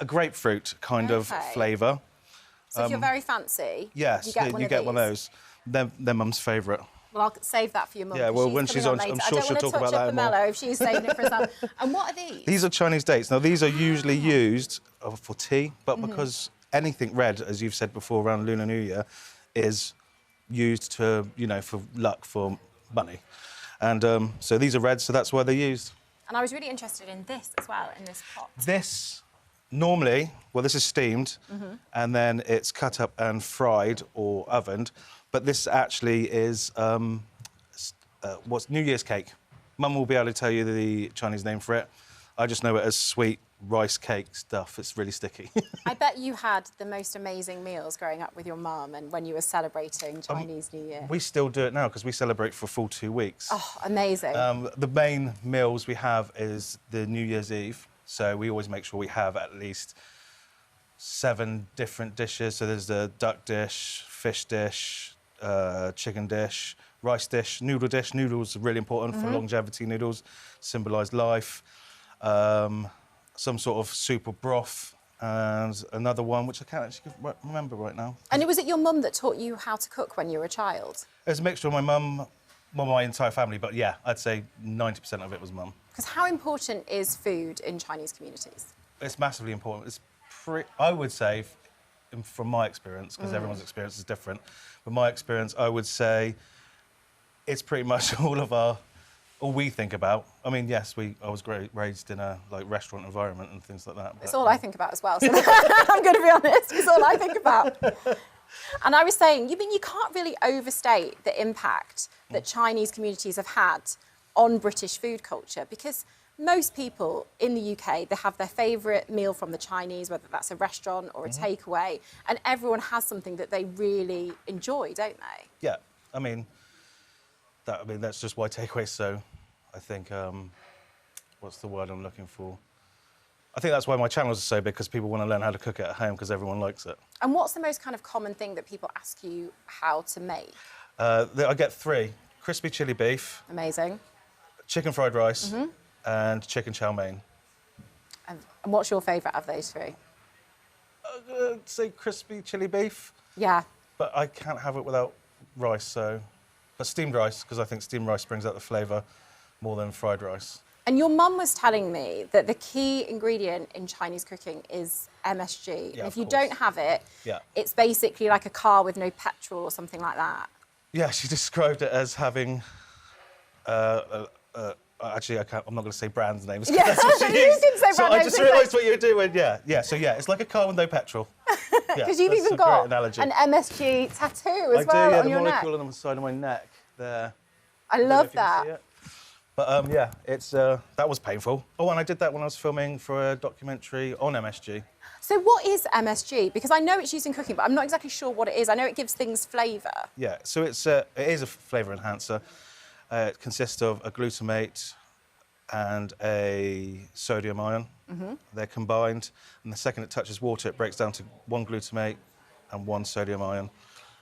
Speaker 5: grapefruit kind of flavour.
Speaker 1: So if you're very fancy,
Speaker 5: yes,
Speaker 1: you get one of those.
Speaker 5: They're Mum's favourite.
Speaker 1: Well, I'll save that for your mum.
Speaker 5: Yeah, well, when she's on, I'm sure she'll talk about that more.
Speaker 1: If she's saving it for herself. And what are these?
Speaker 5: These are Chinese dates. Now, these are usually used for tea, but because anything red, as you've said before, around Lunar New Year, is used to, you know, for luck, for money. And so these are red, so that's why they're used.
Speaker 1: And I was really interested in this as well, in this pot.
Speaker 5: This, normally, well, this is steamed, and then it's cut up and fried or ovened. But this actually is what's New Year's cake. Mum will be able to tell you the Chinese name for it. I just know it as sweet rice cake stuff. It's really sticky.
Speaker 1: I bet you had the most amazing meals growing up with your mum and when you were celebrating Chinese New Year.
Speaker 5: We still do it now because we celebrate for a full 2 weeks.
Speaker 1: Oh, amazing.
Speaker 5: The main meals we have is the New Year's Eve. So we always make sure we have at least 7 different dishes. So there's the duck dish, fish dish, chicken dish, rice dish, noodle dish. Noodles are really important for longevity. Noodles symbolise life. Some sort of soup or broth, and another one which I can't actually remember right now.
Speaker 1: And was it your mum that taught you how to cook when you were a child?
Speaker 5: It's a mixture of my mum, well, my entire family, but yeah, I'd say 90% of it was mum.
Speaker 1: Because how important is food in Chinese communities?
Speaker 5: It's massively important. It's I would say, from my experience, because everyone's experience is different, but my experience, I would say it's pretty much all we think about. I mean, yes, I was raised in a restaurant environment and things like that.
Speaker 1: It's all I think about as well. So I'm going to be honest. It's all I think about. And I was saying, you can't really overstate the impact that Chinese communities have had on British food culture, because most people in the UK, they have their favourite meal from the Chinese, whether that's a restaurant or a takeaway, and everyone has something that they really enjoy, don't they?
Speaker 5: Yeah, I mean, that's just why takeaway's so, I think, what's the word I'm looking for? I think that's why my channels are so big, because people want to learn how to cook it at home because everyone likes it.
Speaker 1: And what's the most kind of common thing that people ask you how to make?
Speaker 5: I get 3. Crispy chili beef.
Speaker 1: Amazing.
Speaker 5: Chicken fried rice. And chicken chow mein.
Speaker 1: And what's your favourite of those 3?
Speaker 5: I'd say crispy chili beef.
Speaker 1: Yeah.
Speaker 5: But I can't have it without rice, so... But steamed rice, because I think steamed rice brings out the flavour more than fried rice. And
Speaker 1: your mum was telling me that the key ingredient in Chinese cooking is MSG.
Speaker 5: Yeah,
Speaker 1: and if you don't have it,
Speaker 5: yeah,
Speaker 1: it's basically like a car with no petrol or something like that.
Speaker 5: Yeah, she described it as having... actually, I'm not going to say brand names.
Speaker 1: Yeah,
Speaker 5: that's what she
Speaker 1: you can say brand names.
Speaker 5: I just realised what you were doing, yeah. So, yeah, it's like a car with no petrol.
Speaker 1: Because you've
Speaker 5: that's
Speaker 1: even
Speaker 5: a
Speaker 1: got
Speaker 5: great analogy.
Speaker 1: an MSG tattoo as
Speaker 5: I
Speaker 1: well
Speaker 5: do, yeah,
Speaker 1: on
Speaker 5: the
Speaker 1: your
Speaker 5: molecule
Speaker 1: neck.
Speaker 5: on the side of my neck there.
Speaker 1: I
Speaker 5: don't know
Speaker 1: love
Speaker 5: if you can see
Speaker 1: that.
Speaker 5: it. But yeah, it's that was painful. Oh, and I did that when I was filming for a documentary on MSG.
Speaker 1: So what is MSG? Because I know it's used in cooking, but I'm not exactly sure what it is. I know it gives things flavour.
Speaker 5: Yeah, so it is a flavour enhancer. It consists of a glutamate and a sodium ion. They're combined, and the second it touches water, it breaks down to one glutamate and one sodium ion,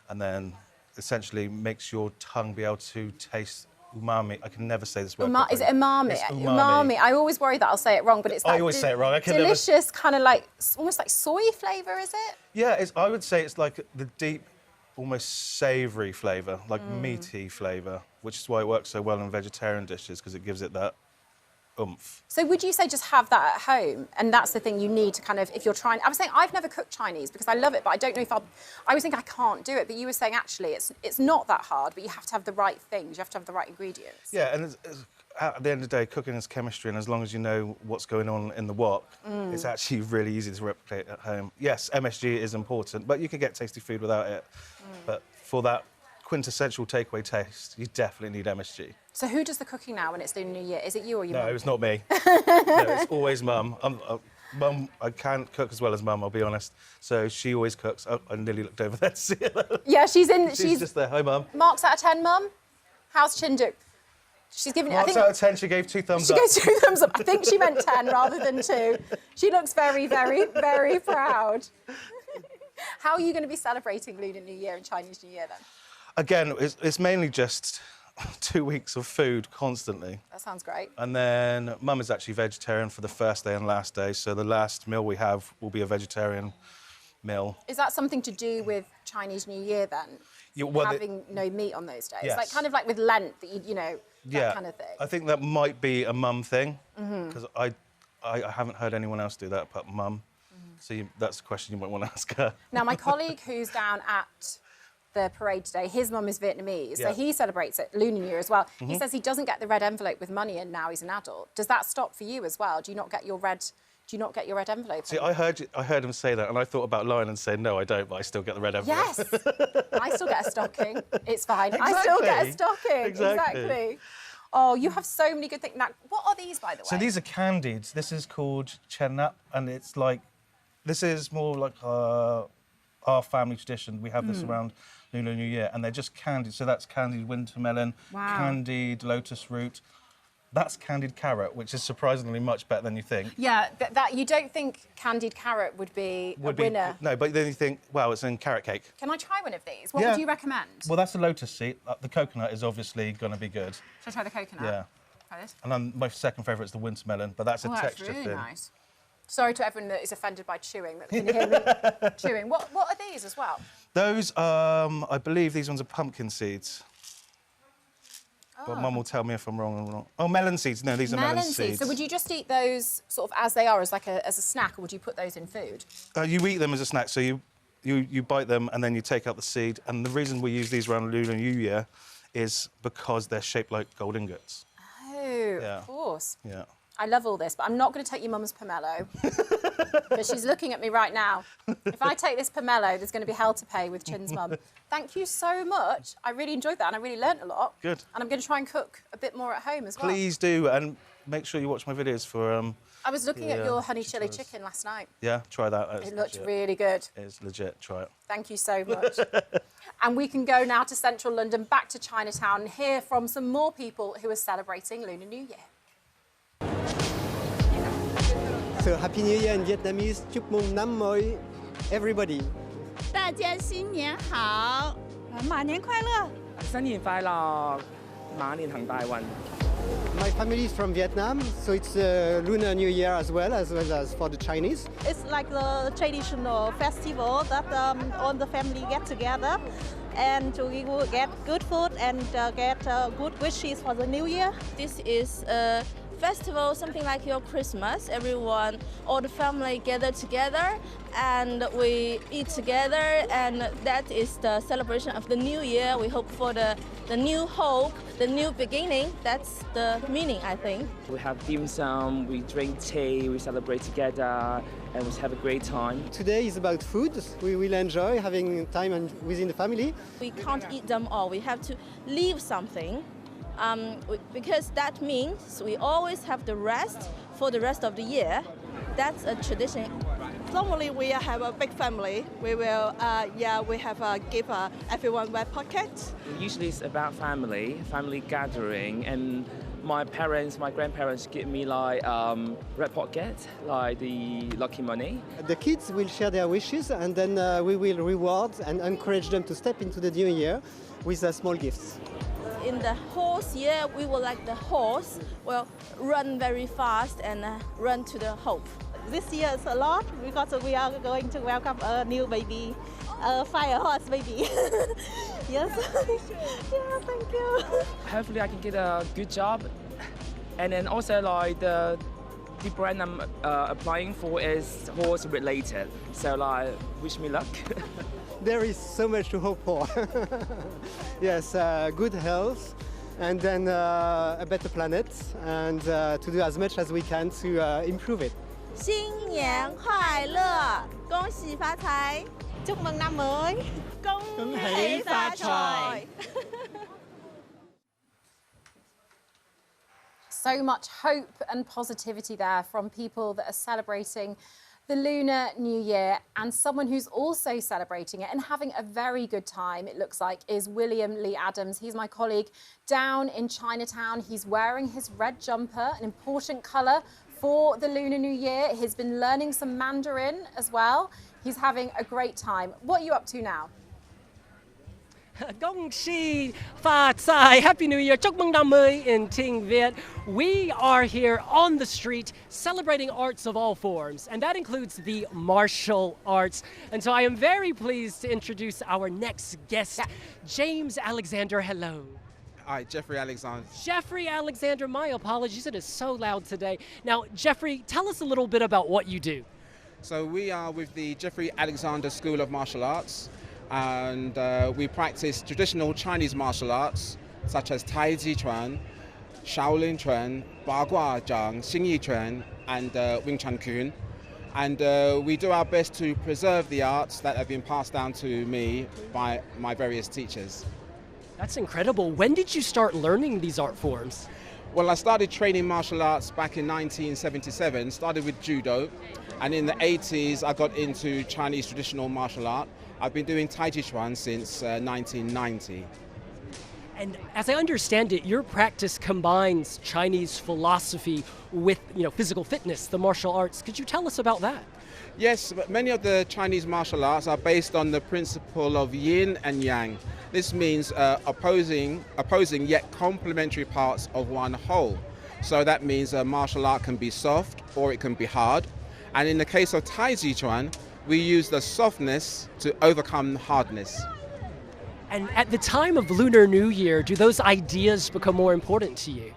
Speaker 5: and then essentially makes your tongue be able to taste umami. I can never say this word.
Speaker 1: Is it umami?
Speaker 5: It's umami.
Speaker 1: I always worry that I'll say it wrong, but it's that
Speaker 5: I always say it wrong. I can never-
Speaker 1: delicious kind of like, almost like soy flavour, is it?
Speaker 5: Yeah, I would say it's like the deep, almost savoury flavour, like meaty flavour, which is why it works so well in vegetarian dishes, because it gives it that oomph.
Speaker 1: So would you say just have that at home? And that's the thing you need to kind of, if you're trying, I was saying I've never cooked Chinese because I love it, but I don't know if I always think I can't do it, but you were saying actually it's not that hard, but you have to have the right things, you have to have the right ingredients.
Speaker 5: Yeah, and at the end of the day, cooking is chemistry, and as long as you know what's going on in the wok, it's actually really easy to replicate at home. Yes, MSG is important, but you can get tasty food without it. But for that quintessential takeaway taste, you definitely need MSG.
Speaker 1: So who does the cooking now when it's Lunar New Year? Is it you or your
Speaker 5: No,
Speaker 1: mum?
Speaker 5: it's not me. No, it's always Mum. Mum, I can't cook as well as Mum, I'll be honest. So she always cooks. Oh, I nearly looked over there to see her.
Speaker 1: Yeah, she's
Speaker 5: just there. Hi, Mum.
Speaker 1: Marks out of 10, Mum? How's Chindu? She's giving
Speaker 5: Marks out of 10, she gave 2 thumbs
Speaker 1: She
Speaker 5: up.
Speaker 1: gave 2 thumbs up. I think she meant 10 rather than 2. She looks very, very, very proud. How are you going to be celebrating Lunar New Year and Chinese New Year then?
Speaker 5: Again, it's mainly just 2 weeks of food constantly.
Speaker 1: That sounds great.
Speaker 5: And then Mum is actually vegetarian for the first day and last day, so the last meal we have will be a vegetarian meal.
Speaker 1: Is that something to do with Chinese New Year then?
Speaker 5: Yeah, well,
Speaker 1: having no meat on those days?
Speaker 5: Yes.
Speaker 1: Like kind of like with Lent, that you know, that kind of thing.
Speaker 5: I think that might be a Mum thing, because I haven't heard anyone else do that but Mum. So that's a question you might want to ask her.
Speaker 1: Now, my colleague who's down at the parade today, his mum is Vietnamese, so he celebrates it Lunar New Year as well. He says he doesn't get the red envelope with money in now he's an adult. Does that stop for you as well? Do you not get your red envelope?
Speaker 5: See, I heard him say that, and I thought about lying and saying no, I don't, but I still get the red envelope.
Speaker 1: Yes, I still get a stocking. It's fine.
Speaker 5: Exactly.
Speaker 1: I still get a stocking.
Speaker 5: Exactly.
Speaker 1: Oh, you have so many good things. Now, what are these, by the way?
Speaker 5: So these are candied. This is called chen nap, and it's like, this is more like our family tradition. We have this around Lunar New Year, and they're just candied. So that's candied winter melon, candied lotus root. That's candied carrot, which is surprisingly much better than you think.
Speaker 1: Yeah, that you don't think candied carrot would be a winner.
Speaker 5: No, but then you think, wow, it's in carrot cake.
Speaker 1: Can I try one of these? What would you recommend?
Speaker 5: Well, that's a lotus seed. The coconut is obviously going to be good.
Speaker 1: Should I try the coconut?
Speaker 5: Yeah.
Speaker 1: Try this.
Speaker 5: And then my second favourite is the winter melon, but that's a texture
Speaker 1: really
Speaker 5: thing.
Speaker 1: Nice. Sorry to everyone that is offended by chewing, that can hear me chewing. What are these as well?
Speaker 5: Those, I believe these ones are pumpkin seeds. But Mum will tell me if I'm wrong or not. Oh, melon seeds. No, these are melon seeds.
Speaker 1: So would you just eat those sort of as they are, as like as a snack, or would you put those in food?
Speaker 5: You eat them as a snack. So you bite them and then you take out the seed. And the reason we use these around Lunar New Year is because they're shaped like gold ingots.
Speaker 1: Oh,
Speaker 5: Yeah.
Speaker 1: of course.
Speaker 5: Yeah.
Speaker 1: I love all this, but I'm not going to take your mum's pomelo because she's looking at me right now. If I take this pomelo, there's going to be hell to pay with Chin's mum. Thank you so much. I really enjoyed that and I really learnt a lot.
Speaker 5: Good.
Speaker 1: And I'm going to try and cook a bit more at home as well.
Speaker 5: Please do, and make sure you watch my videos for.
Speaker 1: I was looking at your honey chili chicken last night.
Speaker 5: Yeah, try that.
Speaker 1: It looked really good.
Speaker 5: It's legit. Try it.
Speaker 1: Thank you so much. And we can go now to central London, back to Chinatown, and hear from some more people who are celebrating Lunar New Year.
Speaker 11: So Happy New Year in Vietnamese, chúc mừng năm mới, everybody.
Speaker 4: 大家新年好，
Speaker 3: 马年快乐！
Speaker 12: 新年快樂，馬年行大運。
Speaker 11: My family is from Vietnam, so it's Lunar New Year as well as for the Chinese.
Speaker 13: It's like the traditional festival that all the family get together, and we will get good food and get good wishes for the new year.
Speaker 14: This is a festival, something like your Christmas. Everyone, all the family gather together and we eat together, and that is the celebration of the new year. We hope for the the new hope, the new beginning. That's the meaning, I think.
Speaker 12: We have dim sum, we drink tea, we celebrate together, and we have a great time.
Speaker 11: Today is about food. We will enjoy having time within the family.
Speaker 14: We can't eat them all. We have to leave something, because that means we always have the rest for the rest of the year. That's a tradition.
Speaker 13: Normally we have a big family. We will, we have give everyone red pocket.
Speaker 12: Usually it's about family gathering, and my grandparents give me like red pocket, like the lucky money.
Speaker 11: The kids will share their wishes, and then we will reward and encourage them to step into the new year with small gifts.
Speaker 14: In the horse year, we would like the horse will run very fast and run to the hope.
Speaker 13: This year is a lot because we are going to welcome a new baby, a fire horse baby. Yes. Yeah, thank you.
Speaker 12: Hopefully I can get a good job, and then also like the brand I'm applying for is horse related. So like, wish me luck.
Speaker 11: There is so much to hope for. Yes, good health, and then a better planet, and to do as much as we can to improve it.
Speaker 14: 新年快乐，恭喜发财，
Speaker 13: Chúc mừng năm mới.
Speaker 14: 恭喜發財。
Speaker 1: So much hope and positivity there from people that are celebrating the Lunar New Year, and someone who's also celebrating it and having a very good time, it looks like, is William Lee Adams. He's my colleague down in Chinatown. He's wearing his red jumper, an important colour for the Lunar New Year. He's been learning some Mandarin as well. He's having a great time. What are you up to now?
Speaker 2: 恭喜发财, Happy New Year, chúc mừng năm mới in tiếng Việt. We are here on the street celebrating arts of all forms, and that includes the martial arts. And so I am very pleased to introduce our next guest, James Alexander. Hello.
Speaker 15: Hi, Jeffrey Alexander.
Speaker 2: Jeffrey Alexander, my apologies, it is so loud today. Now, Jeffrey, tell us a little bit about what you do.
Speaker 15: So we are with the Jeffrey Alexander School of Martial Arts, and we practice traditional Chinese martial arts such as Tai Chi Chuan, Shaolin Chuan, Ba Gua Zhang, Xing Yi Chuan, and Wing Chun Kun. And we do our best to preserve the arts that have been passed down to me by my various teachers.
Speaker 2: That's incredible. When did you start learning these art forms?
Speaker 15: Well, I started training martial arts back in 1977, started with judo, and in the 80s I got into Chinese traditional martial art. I've been doing Tai Chi Chuan since 1990.
Speaker 2: And as I understand it, your practice combines Chinese philosophy with, physical fitness, the martial arts. Could you tell us about that?
Speaker 15: Yes, but many of the Chinese martial arts are based on the principle of yin and yang. This means opposing yet complementary parts of one whole. So that means a martial art can be soft or it can be hard. And in the case of Tai Chi Chuan, we use the softness to overcome hardness.
Speaker 2: And at the time of Lunar New Year, do those ideas become more important to you?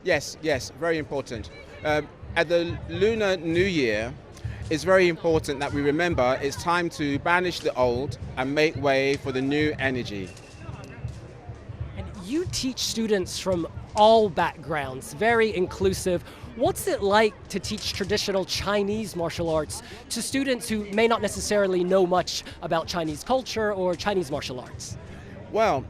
Speaker 15: Yes, very important. At the Lunar New Year, it's very important that we remember it's time to banish the old and make way for the new energy.
Speaker 2: And you teach students from all backgrounds, very inclusive. What's it like to teach traditional Chinese martial arts to students who may not necessarily know much about Chinese culture or Chinese martial arts?
Speaker 15: Well,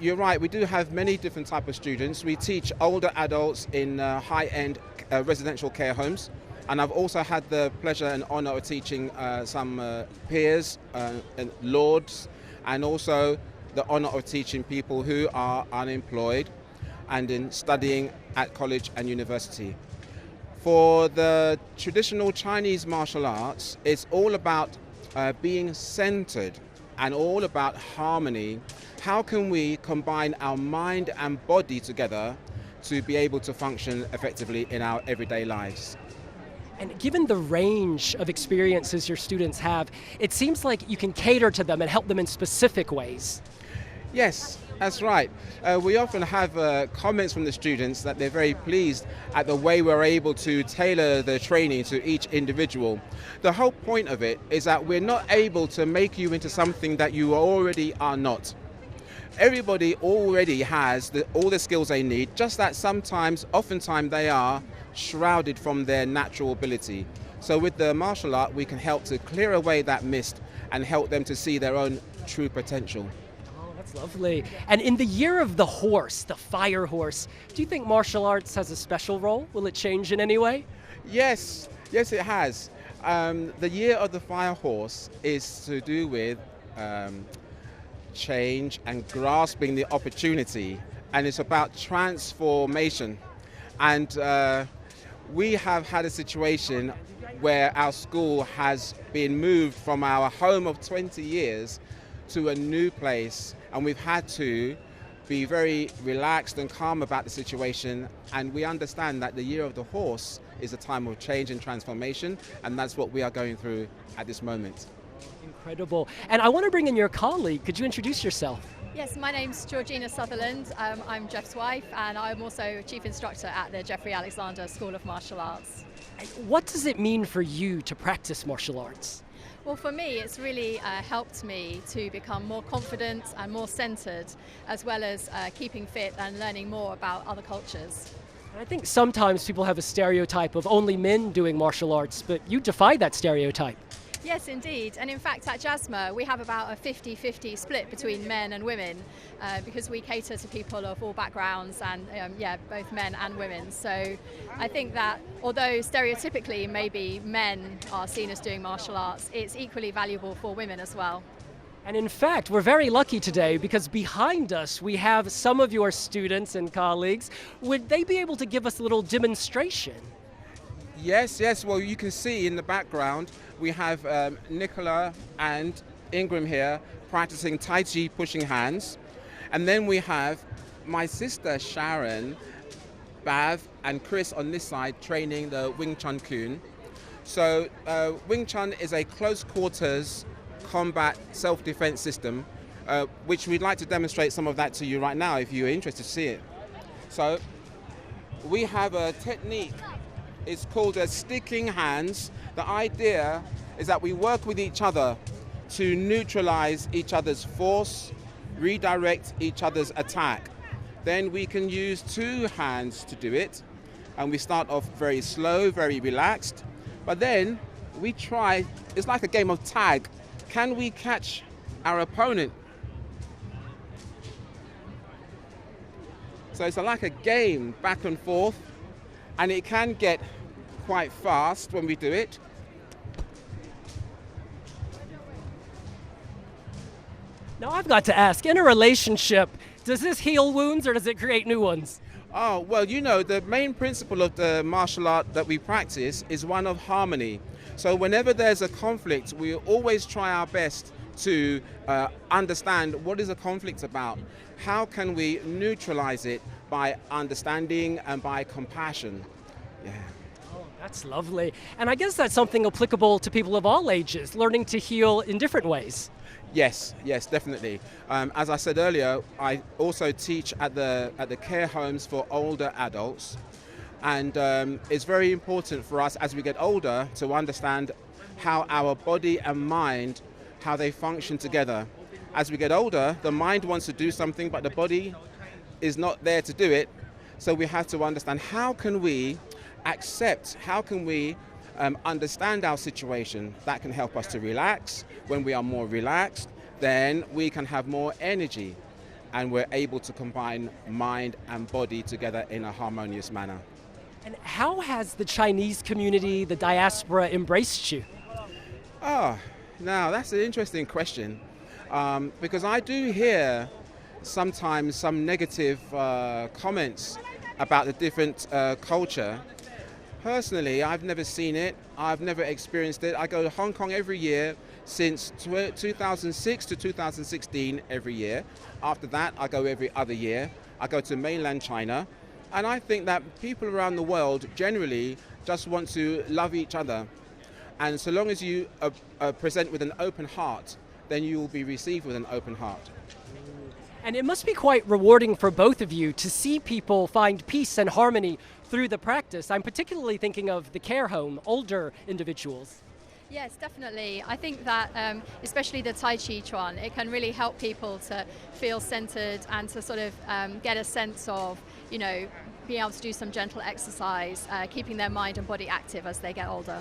Speaker 15: you're right, we do have many different types of students. We teach older adults in high-end residential care homes. And I've also had the pleasure and honor of teaching some peers and lords, and also the honor of teaching people who are unemployed and in studying at college and university. For the traditional Chinese martial arts, it's all about being centered and all about harmony. How can we combine our mind and body together to be able to function effectively in our everyday lives?
Speaker 2: And given the range of experiences your students have, it seems like you can cater to them and help them in specific ways.
Speaker 15: Yes, that's right. We often have comments from the students that they're very pleased at the way we're able to tailor the training to each individual. The whole point of it is that we're not able to make you into something that you already are not. everybody already has all the skills they need, just that oftentimes they are shrouded from their natural ability. So with the martial art, we can help to clear away that mist and help them to see their own true potential.
Speaker 2: Oh, that's lovely. And in the year of the horse, the fire horse, do you think martial arts has a special role? Will it change in any way?
Speaker 15: Yes, it has. The year of the fire horse is to do with change and grasping the opportunity, and it's about transformation. And we have had a situation where our school has been moved from our home of 20 years to a new place, and we've had to be very relaxed and calm about the situation, and we understand that the year of the horse is a time of change and transformation, and that's what we are going through at this moment.
Speaker 2: Incredible. And I want to bring in your colleague. Could you introduce yourself?
Speaker 16: Yes, my name's Georgina Sutherland. I'm Jeff's wife, and I'm also chief instructor at the Jeffrey Alexander School of Martial Arts.
Speaker 2: What does it mean for you to practice martial arts?
Speaker 16: Well, for me, it's really helped me to become more confident and more centered, as well as keeping fit and learning more about other cultures.
Speaker 2: I think sometimes people have a stereotype of only men doing martial arts, but you defy that stereotype.
Speaker 16: Yes, indeed. And in fact, at JASMA, we have about a 50-50 split between men and women because we cater to people of all backgrounds and, both men and women. So I think that although stereotypically maybe men are seen as doing martial arts, it's equally valuable for women as well.
Speaker 2: And in fact, we're very lucky today because behind us we have some of your students and colleagues. Would they be able to give us a little demonstration?
Speaker 15: Yes. Well, you can see in the background we have Nicola and Ingram here practicing Tai Chi pushing hands. And then we have my sister Sharon, Bav and Chris on this side training the Wing Chun Kun. So Wing Chun is a close quarters combat self-defense system, which we'd like to demonstrate some of that to you right now if you're interested to see it. So we have a technique. It's called sticking hands. The idea is that we work with each other to neutralize each other's force, redirect each other's attack. Then we can use two hands to do it. And we start off very slow, very relaxed. But then we try, it's like a game of tag. Can we catch our opponent? So it's like a game back and forth. And it can get quite fast when we do it.
Speaker 2: Now I've got to ask, in a relationship, does this heal wounds or does it create new ones?
Speaker 15: Oh, well, the main principle of the martial art that we practice is one of harmony. So whenever there's a conflict, we always try our best to understand what is a conflict about. How can we neutralize it by understanding and by compassion? Yeah.
Speaker 2: Oh, that's lovely. And I guess that's something applicable to people of all ages, learning to heal in different ways.
Speaker 15: Yes, definitely. As I said earlier, I also teach at the care homes for older adults. And it's very important for us as we get older to understand how our body and mind, how they function together. As we get older, the mind wants to do something, but the body is not there to do it. So we have to understand how can we accept, how can we understand our situation. That can help us to relax. When we are more relaxed, then we can have more energy and we're able to combine mind and body together in a harmonious manner.
Speaker 2: And how has the Chinese community, the diaspora, embraced you?
Speaker 15: Oh, now that's an interesting question because I do hear sometimes some negative comments about the different culture. Personally, I've never seen it. I've never experienced it. I go to Hong Kong every year since 2006 to 2016 every year. After that, I go every other year. I go to mainland China. And I think that people around the world generally just want to love each other. And so long as you present with an open heart, then you will be received with an open heart.
Speaker 2: And it must be quite rewarding for both of you to see people find peace and harmony through the practice. I'm particularly thinking of the care home, older individuals.
Speaker 16: Yes, definitely. I think that especially the Tai Chi Chuan, it can really help people to feel centered and to sort of get a sense of, you know, being able to do some gentle exercise, keeping their mind and body active as they get older.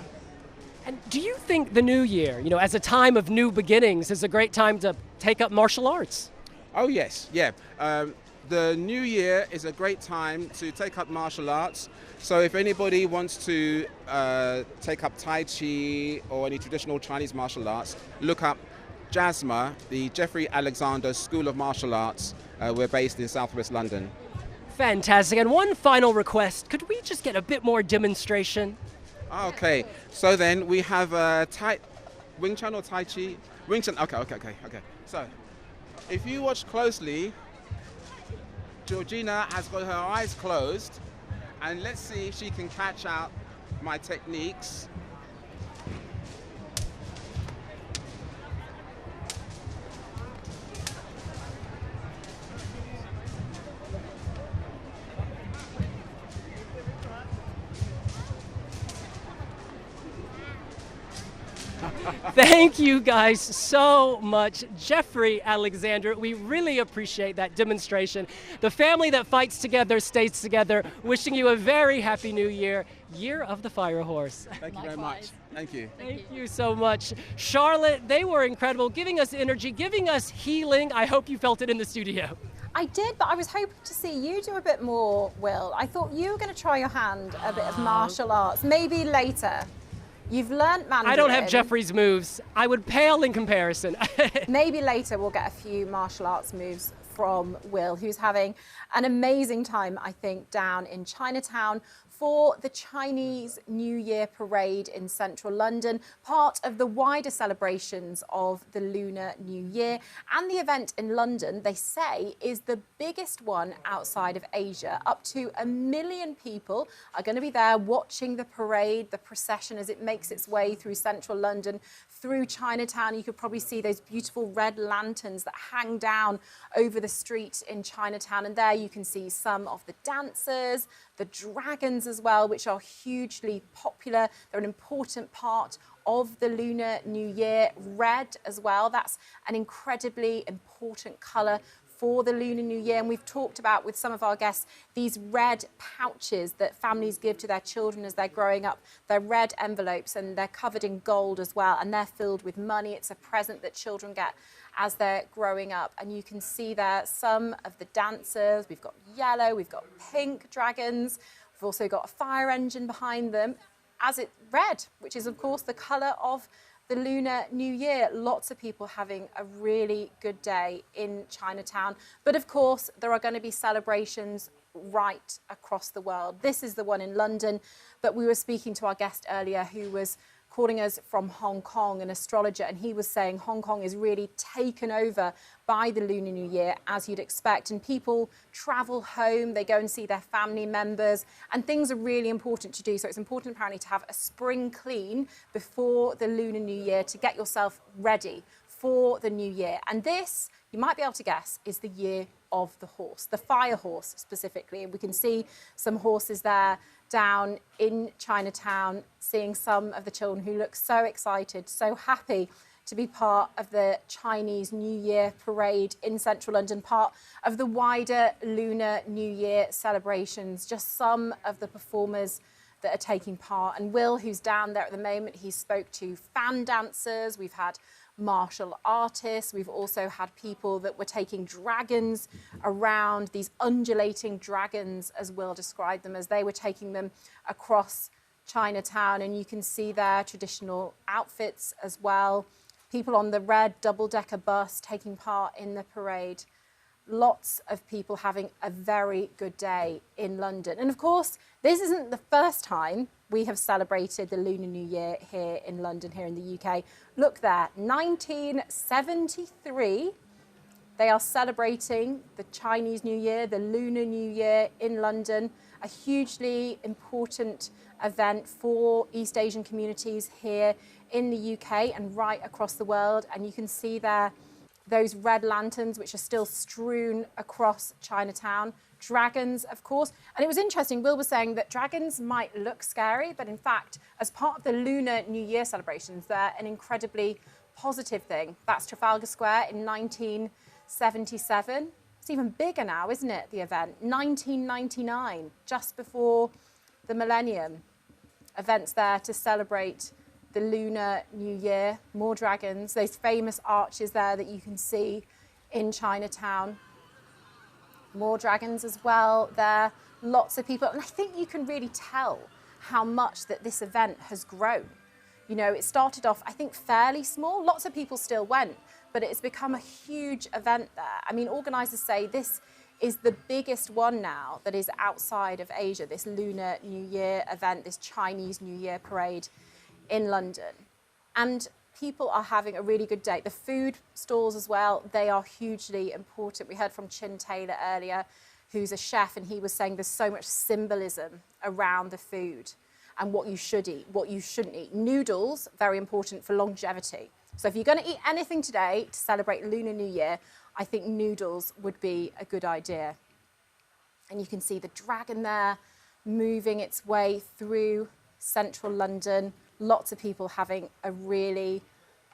Speaker 2: And do you think the new year, you know, as a time of new beginnings, is a great time to take up martial arts?
Speaker 15: Oh yes, yeah. The new year is a great time to take up martial arts. So if anybody wants to take up Tai Chi or any traditional Chinese martial arts, look up JASMA, the Jeffrey Alexander School of Martial Arts. We're based in Southwest London.
Speaker 2: Fantastic. And one final request, could we just get a bit more demonstration?
Speaker 15: Okay, so then we have Wing Chun or Tai Chi? Wing Chun, okay. So, if you watch closely, Georgina has got her eyes closed, and let's see if she can catch out my techniques.
Speaker 2: Thank you guys so much. Jeffrey Alexander, we really appreciate that demonstration. The family that fights together stays together. Wishing you a very happy new year. Year of the Fire Horse.
Speaker 15: Thank you very much. Thank you.
Speaker 2: Thank you so much. Charlotte, they were incredible, giving us energy, giving us healing. I hope you felt it in the studio.
Speaker 1: I did, but I was hoping to see you do a bit more, Will. I thought you were going to try your hand a bit of martial arts, maybe later. You've learnt Mandarin.
Speaker 2: I don't have Jeffrey's moves. I would pale in comparison.
Speaker 1: Maybe later we'll get a few martial arts moves from Will, who's having an amazing time, I think, down in Chinatown for the Chinese New Year parade in central London, part of the wider celebrations of the Lunar New Year. And the event in London, they say, is the biggest one outside of Asia. Up to 1 million people are going to be there watching the parade, the procession as it makes its way through central London, through Chinatown. You could probably see those beautiful red lanterns that hang down over the street in Chinatown. And there you can see some of the dancers, the dragons as well, which are hugely popular. They're an important part of the Lunar New Year. Red as well, that's an incredibly important colour for the Lunar New Year. And we've talked about with some of our guests these red pouches that families give to their children as they're growing up. They're red envelopes and they're covered in gold as well, and they're filled with money. It's a present that children get as they're growing up. And you can see there some of the dancers. We've got yellow, we've got pink dragons. We've also got a fire engine behind them, as it red, which is of course the colour of the Lunar New Year. Lots of people having a really good day in Chinatown. But of course, there are going to be celebrations right across the world. This is the one in London, but we were speaking to our guest earlier who was calling us from Hong Kong, an astrologer, and he was saying Hong Kong is really taken over by the Lunar New Year, as you'd expect, and people travel home, they go and see their family members, and things are really important to do. So it's important apparently to have a spring clean before the Lunar New Year to get yourself ready for the new year. And this, you might be able to guess, is the year of the horse, the fire horse specifically. And we can see some horses there down in Chinatown, seeing some of the children who look so excited, so happy to be part of the Chinese New Year parade in central London, part of the wider Lunar New Year celebrations. Just some of the performers that are taking part. And Will, who's down there at the moment, he spoke to fan dancers. We've had martial artists. We've also had people that were taking dragons around, these undulating dragons, as Will described them, as they were taking them across Chinatown. And you can see their traditional outfits as well. People on the red double-decker bus taking part in the parade. Lots of people having a very good day in London. And of course, this isn't the first time we have celebrated the Lunar New Year here in London, here in the UK. Look there, 1973, they are celebrating the Chinese New Year, the Lunar New Year in London, a hugely important event for East Asian communities here in the UK and right across the world. And you can see there those red lanterns which are still strewn across Chinatown. Dragons, of course. And it was interesting, Will was saying that dragons might look scary, but in fact, as part of the Lunar New Year celebrations, they're an incredibly positive thing. That's Trafalgar Square in 1977. It's even bigger now, isn't it, the event? 1999, just before the millennium. Events there to celebrate the Lunar New Year. More dragons, those famous arches there that you can see in Chinatown. More dragons as well there. Lots of people. And I think you can really tell how much that this event has grown. You know, it started off, I think, fairly small. Lots of people still went, but it's become a huge event there. I mean, organisers say this is the biggest one now that is outside of Asia, this Lunar New Year event, this Chinese New Year parade in London. And people are having a really good day. The food stalls as well, they are hugely important. We heard from Chin Taylor earlier, who's a chef, and he was saying there's so much symbolism around the food and what you should eat, what you shouldn't eat. Noodles, very important for longevity. So if you're going to eat anything today to celebrate Lunar New Year, I think noodles would be a good idea. And you can see the dragon there moving its way through central London. Lots of people having a really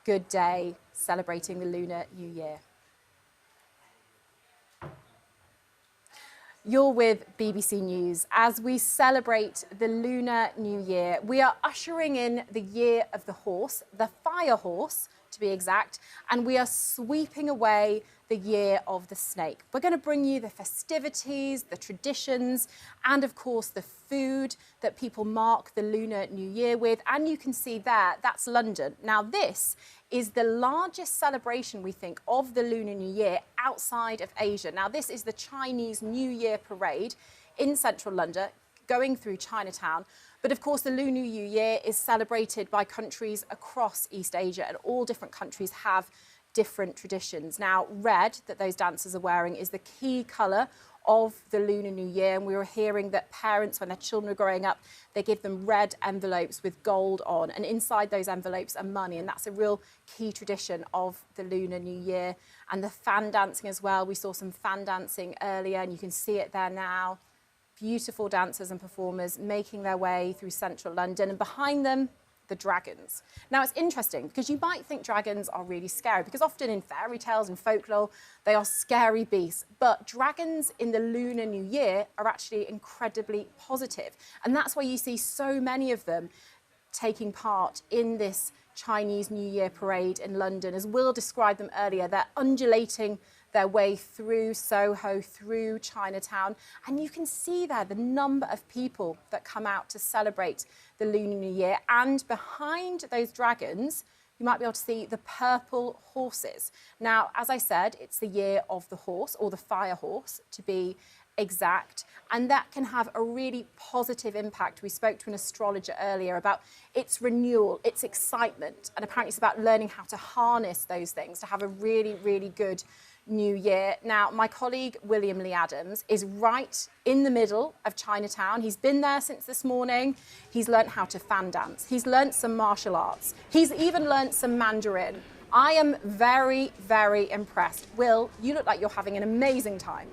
Speaker 1: good day celebrating the Lunar New Year. You're with BBC News. As we celebrate the Lunar New Year, we are ushering in the year of the horse, the fire horse to be exact, and we are sweeping away the year of the snake. We're going to bring you the festivities, the traditions, and of course the food that people mark the Lunar New Year with. And you can see there, that's London. Now this is the largest celebration, we think, of the Lunar New Year outside of Asia. Now this is the Chinese New Year parade in central London, going through Chinatown. But of course, the Lunar New Year is celebrated by countries across East Asia, and all different countries have different traditions. Now, red that those dancers are wearing is the key colour of the Lunar New Year, and we were hearing that parents, when their children are growing up, they give them red envelopes with gold on, and inside those envelopes are money, and that's a real key tradition of the Lunar New Year. And the fan dancing as well. We saw some fan dancing earlier, and you can see it there now. Beautiful dancers and performers making their way through central London, and behind them, the dragons. Now it's interesting because you might think dragons are really scary, because often in fairy tales and folklore, they are scary beasts. But dragons in the Lunar New Year are actually incredibly positive. And that's why you see so many of them taking part in this Chinese New Year parade in London. As Will described them earlier, they're undulating their way through Soho, through Chinatown. And you can see there the number of people that come out to celebrate the Lunar New Year. And behind those dragons, you might be able to see the purple horses. Now, as I said, it's the year of the horse, or the fire horse, to be exact. And that can have a really positive impact. We spoke to an astrologer earlier about its renewal, its excitement. And apparently it's about learning how to harness those things to have a really, really good New Year. Now, my colleague, William Lee Adams, is right in the middle of Chinatown. He's been there since this morning. He's learnt how to fan dance. He's learnt some martial arts. He's even learnt some Mandarin. I am very, very impressed. Will, you look like you're having an amazing time.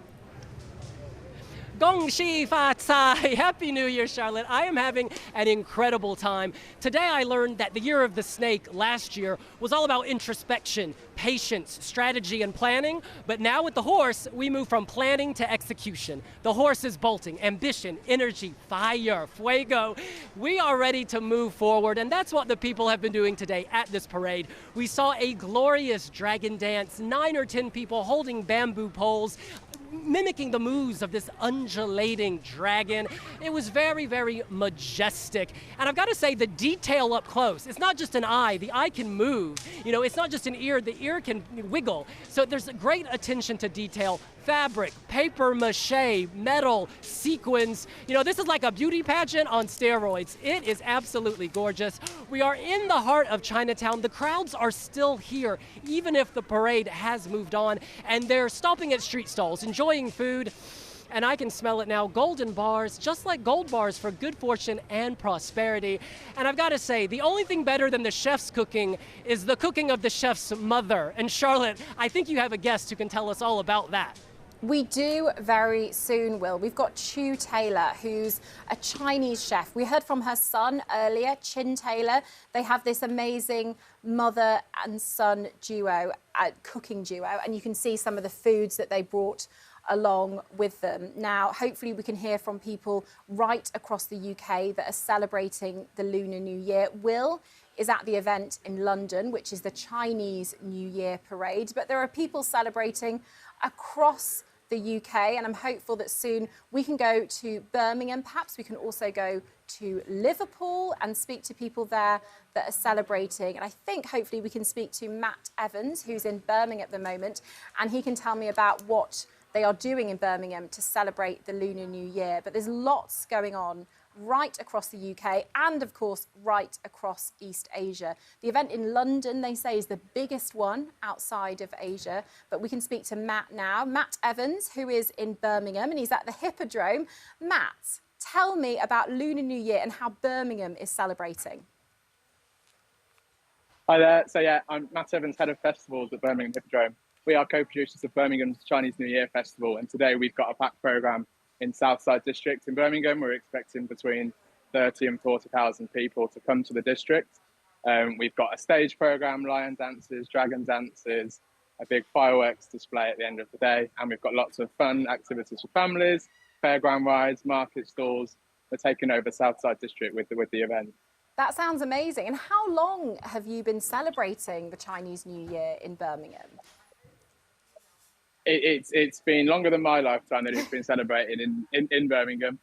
Speaker 2: 恭喜发财! Happy New Year, Charlotte. I am having an incredible time. Today I learned that the year of the snake last year was all about introspection, patience, strategy, and planning. But now with the horse, we move from planning to execution. The horse is bolting, ambition, energy, fire, fuego. We are ready to move forward, and that's what the people have been doing today at this parade. We saw a glorious dragon dance, 9 or 10 people holding bamboo poles, mimicking the moves of this undulating dragon. It was very, very majestic. And I've got to say, the detail up close, it's not just an eye. The eye can move. You know, it's not just an ear. The ear can wiggle. So there's a great attention to detail. Fabric, paper mache, metal, sequins. You know, this is like a beauty pageant on steroids. It is absolutely gorgeous. We are in the heart of Chinatown. The crowds are still here, even if the parade has moved on, and they're stopping at street stalls, enjoying food. and I can smell it now. Golden bars, just like gold bars for good fortune and prosperity. And I've got to say, the only thing better than the chef's cooking is the cooking of the chef's mother. And Charlotte, I think you have a guest who can tell us all about that.
Speaker 1: We do very soon, Will. We've got Chu Taylor, who's a Chinese chef. We heard from her son earlier, Chin Taylor. They have this amazing mother and son duo, cooking duo, and you can see some of the foods that they brought along with them. Now, hopefully we can hear from people right across the UK that are celebrating the Lunar New Year. Will is at the event in London, which is the Chinese New Year parade, but there are people celebrating across the UK, and I'm hopeful that soon we can go to Birmingham. Perhaps we can also go to Liverpool and speak to people there that are celebrating. And I think hopefully we can speak to Matt Evans, who's in Birmingham at the moment, and he can tell me about what they are doing in Birmingham to celebrate the Lunar New Year. But there's lots going on right across the UK and, of course, right across East Asia. The event in London, they say, is the biggest one outside of Asia. But we can speak to Matt now. Matt Evans, who is in Birmingham, and he's at the Hippodrome. Matt, tell me about Lunar New Year and how Birmingham is celebrating.
Speaker 17: Hi there. So yeah, I'm Matt Evans, Head of Festivals at Birmingham Hippodrome. We are co-producers of Birmingham's Chinese New Year Festival, and today we've got a packed programme in Southside District in Birmingham. We're expecting between 30 and 40,000 people to come to the district. We've got a stage programme, lion dances, dragon dances, a big fireworks display at the end of the day, and we've got lots of fun activities for families, fairground rides, market stalls. We're taking over Southside District with the event.
Speaker 1: That sounds amazing. And how long have you been celebrating the Chinese New Year in Birmingham?
Speaker 17: It's been longer than my lifetime that it's been celebrated in Birmingham.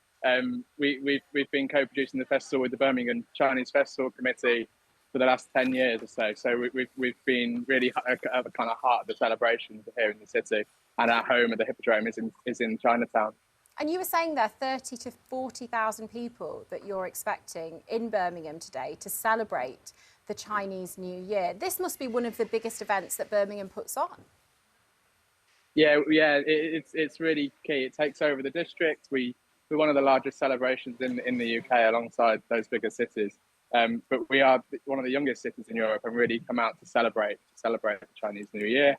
Speaker 17: We've been co-producing the festival with the Birmingham Chinese Festival Committee for the last 10 years or so. So we've been really at the kind of heart of the celebrations here in the city, and our home at the Hippodrome is in Chinatown.
Speaker 1: And you were saying there 30 to 40,000 people that you're expecting in Birmingham today to celebrate the Chinese New Year. This must be one of the biggest events that Birmingham puts on.
Speaker 17: Yeah, it's really key. It takes over the district. We're one of the largest celebrations in the UK alongside those bigger cities. But we are one of the youngest cities in Europe and really come out to celebrate the Chinese New Year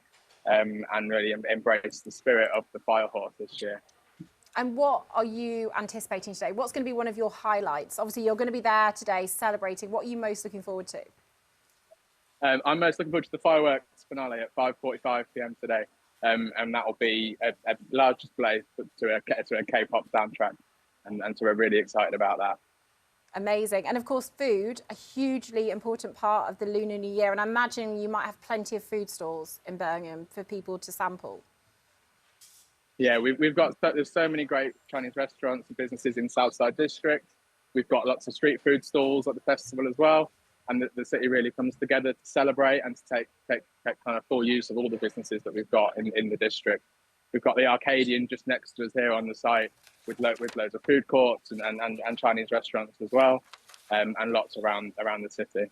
Speaker 17: and really embrace the spirit of the fire horse this year.
Speaker 1: And what are you anticipating today? What's going to be one of your highlights? Obviously, you're going to be there today celebrating. What are you most looking forward to?
Speaker 17: I'm most looking forward to the fireworks finale at 5:45 p.m. today. And that will be a large display to a K-pop soundtrack, and so we're really excited about that.
Speaker 1: Amazing. And of course, food, a hugely important part of the Lunar New Year. And I imagine you might have plenty of food stalls in Birmingham for people to sample.
Speaker 17: Yeah, there's so many great Chinese restaurants and businesses in Southside District. We've got lots of street food stalls at the festival as well. And the city really comes together to celebrate and to take kind of full use of all the businesses that we've got in the district. We've got the Arcadian just next to us here on the site with loads of food courts and Chinese restaurants as well, and lots around the city.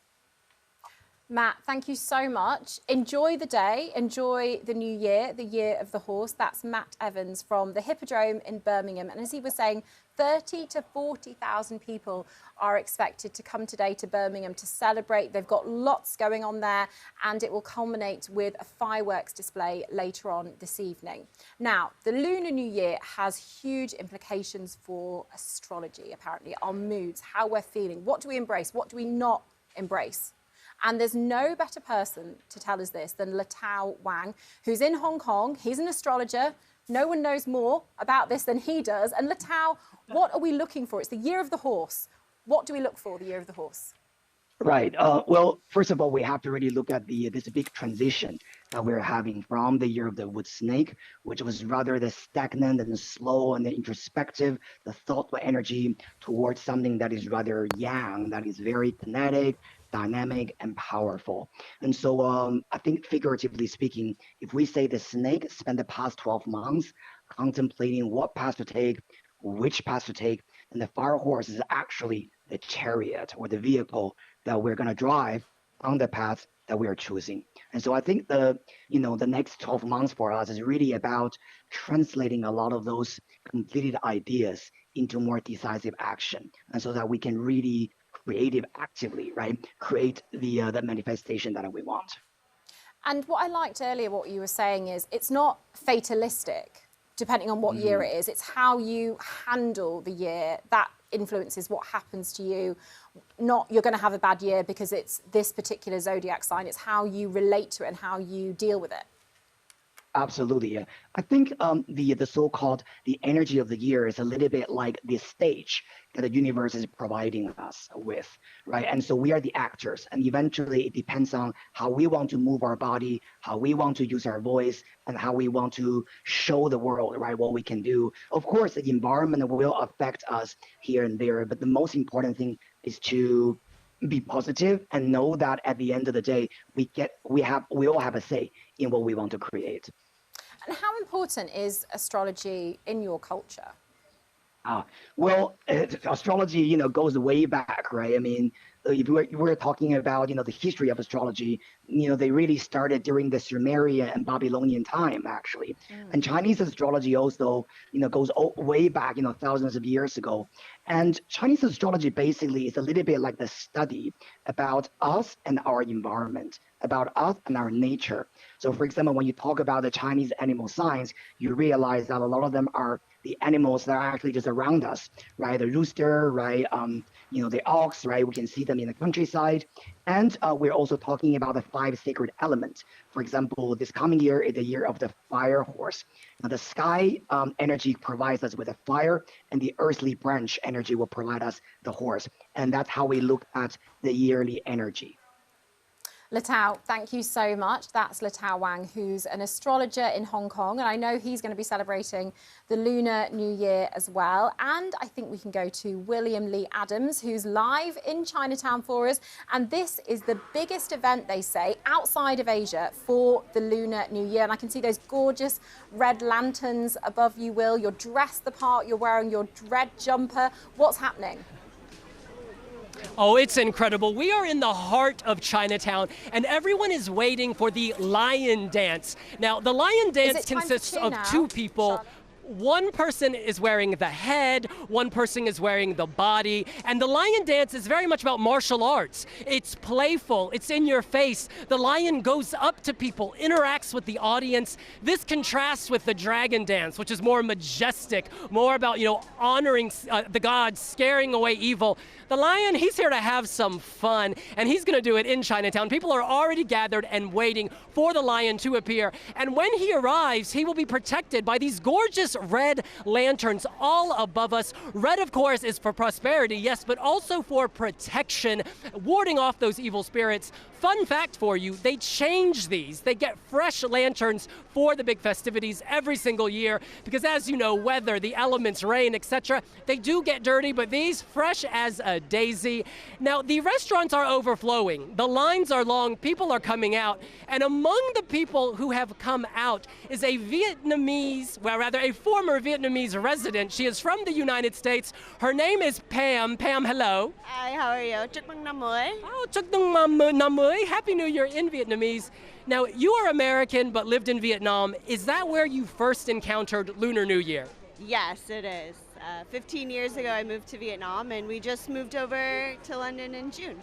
Speaker 1: Matt, thank you so much. Enjoy the day, enjoy the new year, the year of the horse. That's Matt Evans from the Hippodrome in Birmingham. And as he was saying, 30 to 40,000 people are expected to come today to Birmingham to celebrate. They've got lots going on there, and it will culminate with a fireworks display later on this evening. Now, the Lunar New Year has huge implications for astrology, apparently, our moods, how we're feeling. What do we embrace? What do we not embrace? And there's no better person to tell us this than Latao Wang, who's in Hong Kong. He's an astrologer. No one knows more about this than he does. And Latao, what are we looking for? It's the year of the horse. What do we look for, the year of the horse?
Speaker 7: Right. Well, first of all, we have to really look at this big transition that we're having from the year of the wood snake, which was rather the stagnant and slow and the introspective, the thoughtful energy, towards something that is rather yang, that is very kinetic, dynamic, and powerful. And so I think figuratively speaking, if we say the snake spent the past 12 months contemplating what path to take, which path to take, and the fire horse is actually the chariot or the vehicle that we're going to drive on the path that we are choosing. And so I think the next 12 months for us is really about translating a lot of those completed ideas into more decisive action, and so that we can really creative actively, right, create the manifestation that we want.
Speaker 1: And what I liked earlier, what you were saying is it's not fatalistic, depending on what year it is. It's how you handle the year that influences what happens to you. Not you're going to have a bad year because it's this particular zodiac sign. It's how you relate to it and how you deal with it.
Speaker 7: Absolutely, yeah. I think the so-called the energy of the year is a little bit like the stage that the universe is providing us with, right? And so we are the actors, and eventually it depends on how we want to move our body, how we want to use our voice, and how we want to show the world, right, what we can do. Of course, the environment will affect us here and there, but the most important thing is to be positive and know that at the end of the day, we all have a say in what we want to create.
Speaker 1: And how important is astrology in your culture?
Speaker 7: Well, astrology, goes way back, right? I mean, if we're talking about, the history of astrology, they really started during the Sumerian and Babylonian time, actually. And Chinese astrology also, goes way back, thousands of years ago. And Chinese astrology basically is a little bit like the study about us and our environment, about us and our nature. So, for example, when you talk about the Chinese animal signs, you realize that a lot of them are the animals that are actually just around us, right? The rooster, right? The ox, right? We can see them in the countryside. And we're also talking about the 5 sacred elements. For example, this coming year is the year of the fire horse. Now, the sky energy provides us with a fire, and the earthly branch energy will provide us the horse. And that's how we look at the yearly energy.
Speaker 1: Latao, thank you so much. That's Latao Wang, who's an astrologer in Hong Kong. And I know he's going to be celebrating the Lunar New Year as well. And I think we can go to William Lee Adams, who's live in Chinatown for us. And this is the biggest event, they say, outside of Asia for the Lunar New Year. And I can see those gorgeous red lanterns above you, Will. You're dressed the part. You're wearing your red jumper. What's happening?
Speaker 2: Oh, it's incredible. We are in the heart of Chinatown, and everyone is waiting for the lion dance. Now, the lion dance consists of 2 people. One person is wearing the head, one person is wearing the body, and the lion dance is very much about martial arts. It's playful, it's in your face. The lion goes up to people, interacts with the audience. This contrasts with the dragon dance, which is more majestic, more about, honoring the gods, scaring away evil. The lion, he's here to have some fun, and he's going to do it in Chinatown. People are already gathered and waiting for the lion to appear. And when he arrives, he will be protected by these gorgeous red lanterns all above us. Red, of course, is for prosperity, yes, but also for protection, warding off those evil spirits. Fun fact for you, they change these. They get fresh lanterns for the big festivities every single year because, as you know, weather, the elements, rain, etc., they do get dirty, but these fresh as a daisy. Now, the restaurants are overflowing. The lines are long. People are coming out. And among the people who have come out is a former Vietnamese resident. She is from the United States. Her name is Pam. Pam, hello.
Speaker 18: Hi, how are you? Chúc mừng năm mới.
Speaker 2: Oh, chúc mừng năm mới. Happy New Year in Vietnamese. Now, you are American but lived in Vietnam. Is that where you first encountered Lunar New Year?
Speaker 18: Yes, it is. 15 years ago, I moved to Vietnam, and we just moved over to London in June.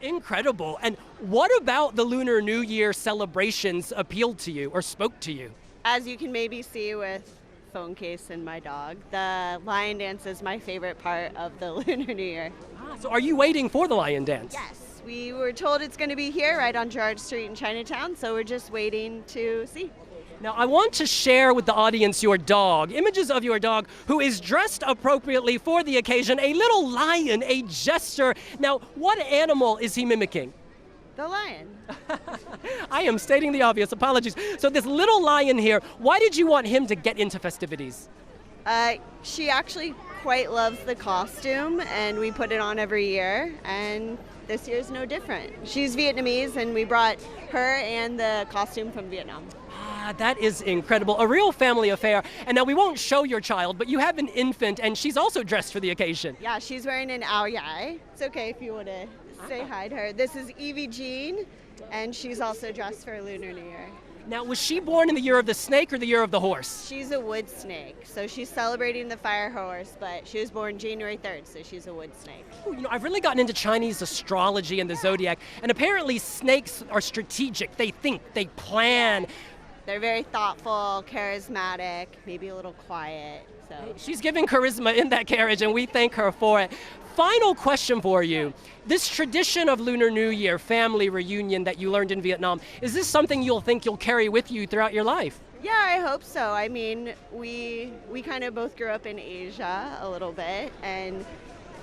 Speaker 2: Incredible. And what about the Lunar New Year celebrations appealed to you or spoke to you?
Speaker 18: As you can maybe see with phone case and my dog, the lion dance is my favorite part of the Lunar New Year.
Speaker 2: So are you waiting for the lion dance?
Speaker 18: Yes. We were told it's going to be here right on George Street in Chinatown, so we're just waiting to see.
Speaker 2: Now, I want to share with the audience your dog, images of your dog who is dressed appropriately for the occasion, a little lion, a jester. Now, what animal is he mimicking?
Speaker 18: The lion.
Speaker 2: I am stating the obvious, apologies. So this little lion here, why did you want him to get into festivities?
Speaker 18: She actually quite loves the costume, and we put it on every year, and this year's no different. She's Vietnamese, and we brought her and the costume from Vietnam.
Speaker 2: That is incredible. A real family affair. And now we won't show your child, but you have an infant, and she's also dressed for the occasion.
Speaker 18: Yeah, she's wearing an ao yai. It's okay if you want to say hi to her. This is Evie Jean, and she's also dressed for Lunar New Year.
Speaker 2: Now, was she born in the year of the snake or the year of the horse?
Speaker 18: She's a wood snake, so she's celebrating the fire horse, but she was born January 3rd, so she's a wood snake.
Speaker 2: You know, I've really gotten into Chinese astrology and the zodiac, and apparently snakes are strategic. They think, they plan.
Speaker 18: They're very thoughtful, charismatic, maybe a little quiet. So
Speaker 2: She's giving charisma in that carriage, and we thank her for it. Final question for you. This tradition of Lunar New Year, family reunion that you learned in Vietnam, is this something you'll carry with you throughout your life?
Speaker 18: yeah, I hope so. I mean, we kind of both grew up in Asia a little bit, and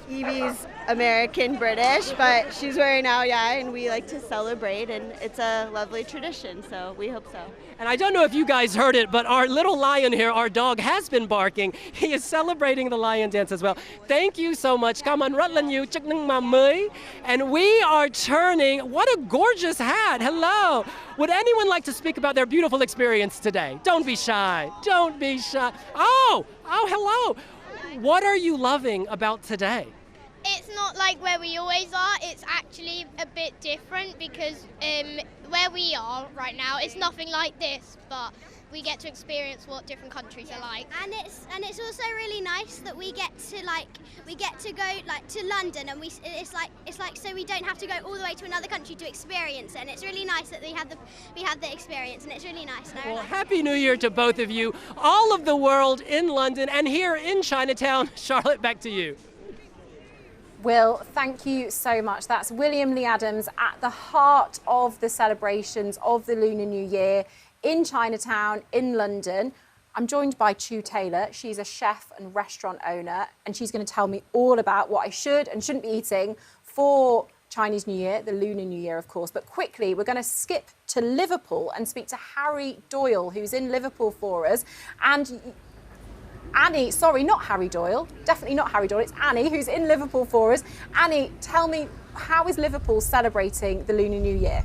Speaker 18: Evie's American British, but she's wearing ao dai, and we like to celebrate, and it's a lovely tradition, so we hope so.
Speaker 2: And I don't know if you guys heard it, but our little lion here, our dog, has been barking. He is celebrating the lion dance as well. Thank you so much. Cảm ơn rất là nhiều. Chúc mừng năm mới. And we are turning, what a gorgeous hat. Hello. Would anyone like to speak about their beautiful experience today? Don't be shy. Don't be shy. Oh, hello. What are you loving about today?
Speaker 10: It's not like where we always are. It's actually a bit different because where we are right now, it's nothing like this, but we get to experience what different countries are like. And it's also really nice that we get to go like to London, and it's like so we don't have to go all the way to another country to experience it. And it's really nice that we have the experience, and it's really nice.
Speaker 2: Well, Happy New Year to both of you, all of the world in London and here in Chinatown. Charlotte, back to you.
Speaker 1: Will, thank you so much. That's William Lee Adams at the heart of the celebrations of the Lunar New Year in Chinatown, in London. I'm joined by Chu Taylor. She's a chef and restaurant owner, and she's going to tell me all about what I should and shouldn't be eating for Chinese New Year, the Lunar New Year, of course. But quickly, we're going to skip to Liverpool and speak to Harry Doyle, who's in Liverpool for us. And Annie, sorry, not Harry Doyle, definitely not Harry Doyle, it's Annie who's in Liverpool for us. Annie, tell me, how is Liverpool celebrating the Lunar New Year?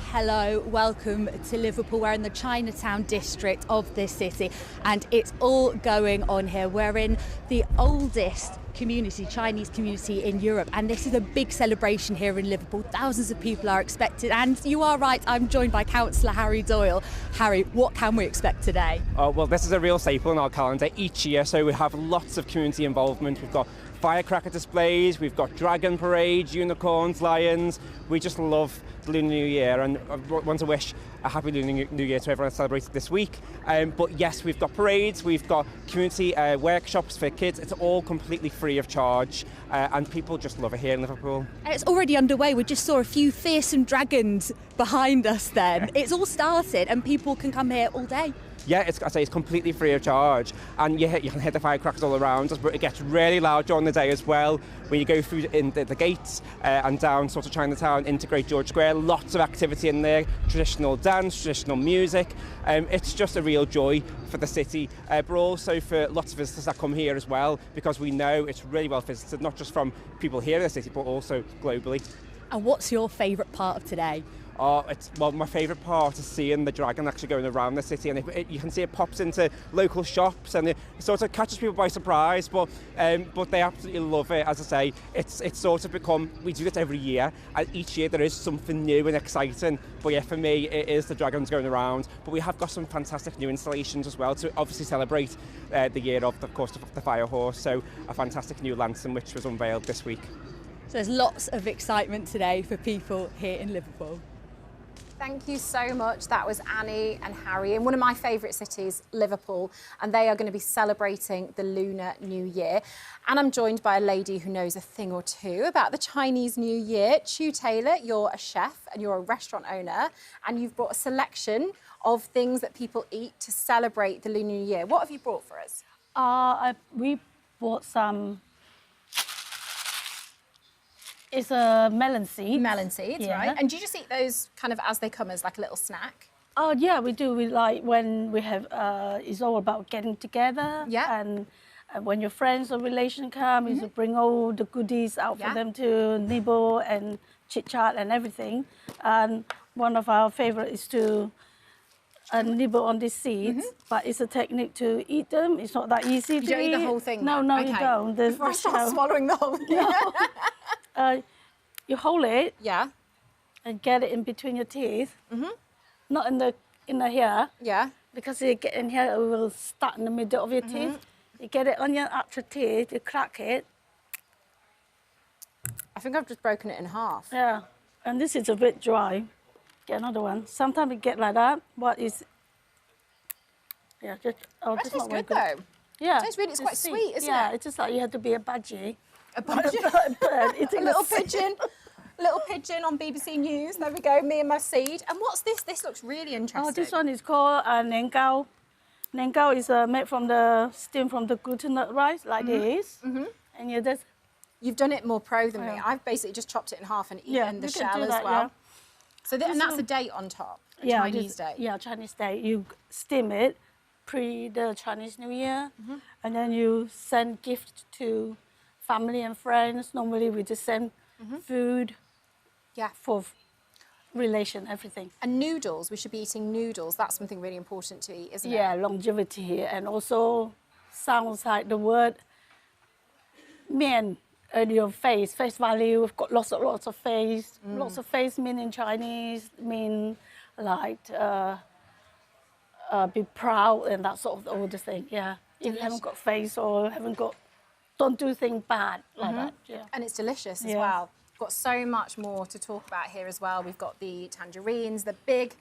Speaker 19: Hello, welcome to Liverpool. We're in the Chinatown district of this city, and it's all going on here. We're in the oldest community, Chinese community in Europe, and this is a big celebration here in Liverpool. Thousands of people are expected, and you are right, I'm joined by Councillor Harry Doyle. Harry, what can we expect today?
Speaker 20: Oh, well, this is a real staple in our calendar each year, so we have lots of community involvement. We've got firecracker displays, we've got dragon parades, unicorns, lions. We just love the Lunar New Year, and I want to wish a happy Lunar New Year to everyone that celebrates this week. But yes, we've got parades, we've got community workshops for kids. It's all completely free of charge, and people just love it here in Liverpool.
Speaker 19: And it's already underway. We just saw a few fearsome dragons behind us then. It's all started, and people can come here all day.
Speaker 20: Yeah, it's completely free of charge, and you can hear the firecrackers all around us, but it gets really loud during the day as well. When you go through in the gates and down sort of Chinatown into Great George Square, lots of activity in there, traditional dance, traditional music. It's just a real joy for the city, but also for lots of visitors that come here as well, because we know it's really well visited, not just from people here in the city, but also globally.
Speaker 19: And what's your favourite part of today?
Speaker 20: Well, my favourite part is seeing the dragon actually going around the city, and you can see it pops into local shops, and it sort of catches people by surprise, but they absolutely love it. As I say, it's sort of become, we do this every year, and each year there is something new and exciting. But yeah, for me, it is the dragons going around, but we have got some fantastic new installations as well to obviously celebrate the year of course, the fire horse, so a fantastic new lantern which was unveiled this week.
Speaker 19: So there's lots of excitement today for people here in Liverpool.
Speaker 1: Thank you so much. That was Annie and Harry in one of my favourite cities, Liverpool, and they are going to be celebrating the Lunar New Year. And I'm joined by a lady who knows a thing or two about the Chinese New Year. Chu Taylor, you're a chef and you're a restaurant owner, and you've brought a selection of things that people eat to celebrate the Lunar New Year. What have you brought for us?
Speaker 21: We bought some. It's a melon seed.
Speaker 1: Melon seeds,
Speaker 21: yeah.
Speaker 1: Right. And do you just eat those kind of as they come, as like a little snack?
Speaker 21: Oh, yeah, we do. We like when we have, it's all about getting together.
Speaker 1: Yeah.
Speaker 21: And when your friends or relation come, you bring all the goodies out for them to nibble and chit-chat and everything. And one of our favourite is to nibble on these seeds, but it's a technique to eat them. It's not that easy to eat.
Speaker 1: You don't eat the whole thing?
Speaker 21: No,
Speaker 1: okay.
Speaker 21: you don't.
Speaker 1: Before I start swallowing the whole thing.
Speaker 21: You hold it.
Speaker 1: Yeah.
Speaker 21: and get it in between your teeth. Not in the here.
Speaker 1: Yeah.
Speaker 21: Because you get in here, it will start in the middle of your teeth. You get it on your actual teeth, you crack it.
Speaker 1: I think I've just broken it in half.
Speaker 21: Yeah, and this is a bit dry. Get another one. Sometimes you get like that, but it's, yeah, just, oh,
Speaker 1: That
Speaker 21: just
Speaker 1: tastes
Speaker 21: not very
Speaker 1: good though.
Speaker 21: Yeah.
Speaker 1: It's quite sweet, isn't
Speaker 21: yeah,
Speaker 1: it?
Speaker 21: it's just like you have to be a budgie.
Speaker 1: A budgie?
Speaker 21: A
Speaker 1: little pigeon. Little pigeon on BBC News. There we go, me and my seed. And what's this? This looks really interesting.
Speaker 21: Oh, this one is called nian gao. Nian gao is made from the steam from the glutinous rice, like this. And you just...
Speaker 1: You've done it more pro than me. I've basically just chopped it in half and eaten the shell as well.
Speaker 21: Yeah.
Speaker 1: So and that's a date on top, a
Speaker 21: Yeah,
Speaker 1: Chinese date.
Speaker 21: Yeah, Chinese date. You steam it pre the Chinese New Year, and then you send gifts to family and friends. Normally we just send food for relation, everything.
Speaker 1: And noodles, we should be eating noodles. That's something really important to eat, isn't it?
Speaker 21: Yeah, longevity. And also sounds like the word mian. Your face value, we've got lots of face. Lots of face mean in Chinese, mean like be proud and that sort of all the thing, yeah. If you haven't got face or don't do things bad like that, yeah.
Speaker 1: And it's delicious as well. We've got so much more to talk about here as well. We've got the tangerines, the big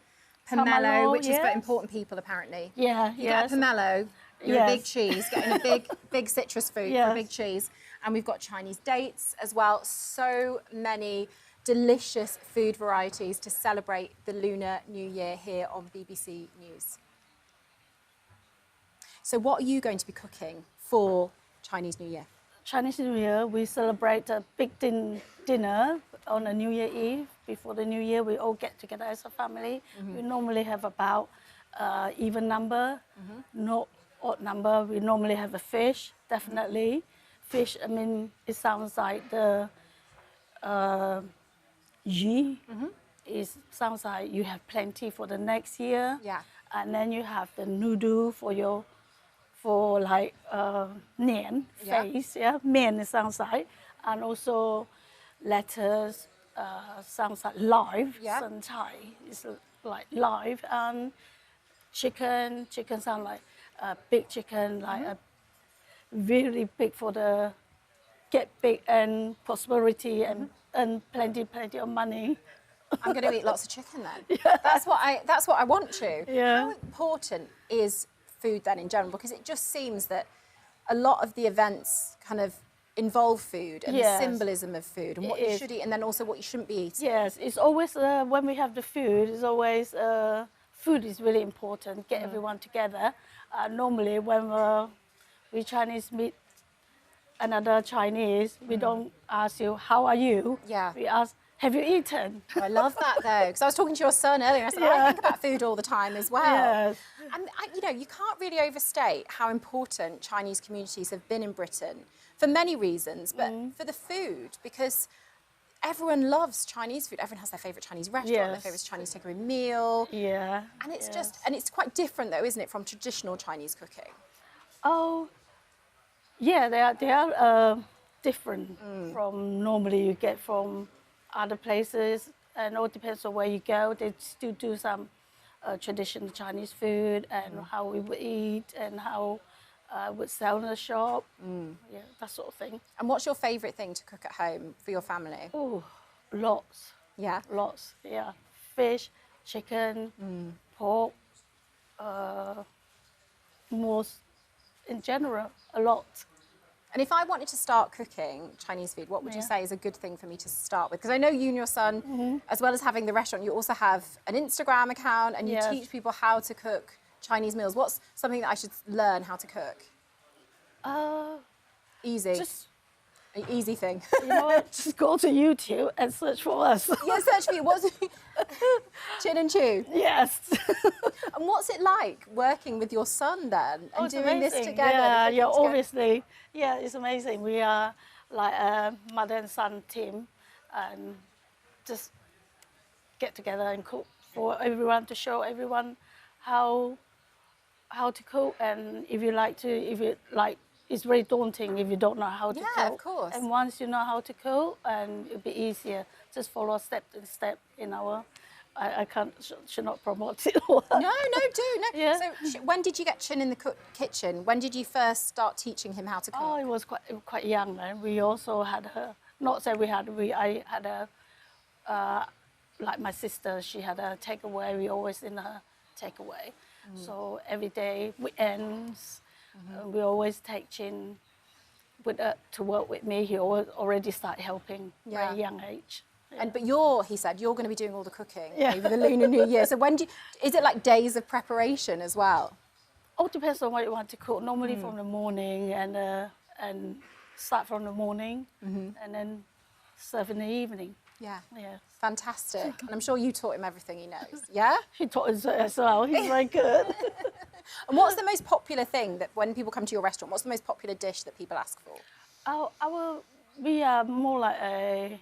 Speaker 1: pomelo, which is for important people apparently.
Speaker 21: Yeah,
Speaker 1: you get a pomelo, you're a big cheese, getting a big citrus fruit for a big cheese. And we've got Chinese dates as well. So many delicious food varieties to celebrate the Lunar New Year here on BBC News. So what are you going to be cooking for Chinese New Year?
Speaker 21: Chinese New Year, we celebrate a big dinner on a New Year Eve. Before the New Year, we all get together as a family. We normally have about even number, not odd number. We normally have a fish, definitely. Fish, I mean, it sounds like the yi. It sounds like you have plenty for the next year.
Speaker 1: Yeah.
Speaker 21: And then you have the noodle for like nian, face, mian it sounds like. And also lettuce, sounds like live, sun chai is like live. And chicken sound like big chicken, like a really big for the get big and prosperity and plenty of money.
Speaker 1: I'm going to eat lots of chicken then. That's what I want to. How important is food then in general? Because it just seems that a lot of the events kind of involve food and the symbolism of food and what you should eat and then also what you shouldn't be eating.
Speaker 21: Yes, it's always when we have the food, it's always food is really important. Get everyone together. Normally when we Chinese meet another Chinese, we don't ask you, how are you?
Speaker 1: Yeah.
Speaker 21: We ask, have you eaten?
Speaker 1: I love that though, because I was talking to your son earlier and I said, I think about food all the time as well.
Speaker 21: Yes.
Speaker 1: And you know, you can't really overstate how important Chinese communities have been in Britain for many reasons, but for the food, because everyone loves Chinese food. Everyone has their favourite Chinese restaurant, their favourite Chinese takeaway meal.
Speaker 21: Yeah.
Speaker 1: And it's just, and it's quite different though, isn't it, from traditional Chinese cooking?
Speaker 21: Oh, yeah, they are different from normally you get from other places, and all depends on where you go. They still do some traditional Chinese food and how we would eat and how would sell in the shop. Yeah, that sort of thing.
Speaker 1: And what's your favourite thing to cook at home for your family?
Speaker 21: Oh, lots.
Speaker 1: Yeah?
Speaker 21: Lots, yeah. Fish, chicken, pork, most in general, a lot.
Speaker 1: And if I wanted to start cooking Chinese food, what would you say is a good thing for me to start with? Because I know you and your son, as well as having the restaurant, you also have an Instagram account and you teach people how to cook Chinese meals. What's something that I should learn how to cook? Easy.
Speaker 21: Just
Speaker 1: an easy thing.
Speaker 21: You know what? Just go to YouTube and search for us.
Speaker 1: Yeah, search for you. What's Chin and Chew?
Speaker 21: Yes.
Speaker 1: And what's it like working with your son then and doing this together?
Speaker 21: Yeah,
Speaker 1: together?
Speaker 21: obviously. Yeah, it's amazing. We are like a mother and son team and just get together and cook for everyone to show everyone how to cook, and if you like it's very daunting if you don't know how to cook.
Speaker 1: Yeah, of course.
Speaker 21: And once you know how to cook, and it'll be easier. Just follow step by step in our. I should not promote it.
Speaker 1: No, do. No.
Speaker 21: Yeah.
Speaker 1: So when did you get Chin in the kitchen? When did you first start teaching him how to cook?
Speaker 21: Oh, it was quite young then. We also had her. Not say we had. I had a. Like my sister, she had a takeaway. We always in her takeaway. So every day, weekends, we always take Chin to work with me. He already started helping at a young age.
Speaker 1: And but he said you're going to be doing all the cooking
Speaker 21: Yeah.
Speaker 1: over the Lunar New Year. So is it like days of preparation as well?
Speaker 21: All depends on what you want to cook. Normally from the morning and start from the morning and then serve in the evening.
Speaker 1: Yeah.
Speaker 21: Yeah.
Speaker 1: Fantastic. And I'm sure you taught him everything he knows. Yeah?
Speaker 21: He taught us as well. He's very good.
Speaker 1: And what's the most popular thing that when people come to your restaurant, what's the most popular dish that people ask for?
Speaker 21: We are more like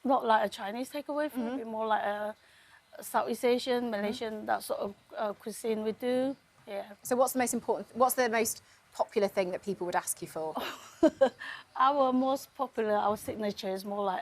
Speaker 21: not like a Chinese takeaway food, we're more like a Southeast Asian, Malaysian, that sort of cuisine we do. Yeah.
Speaker 1: So what's the most popular thing that people would ask you for?
Speaker 21: Our most popular, our signature is more like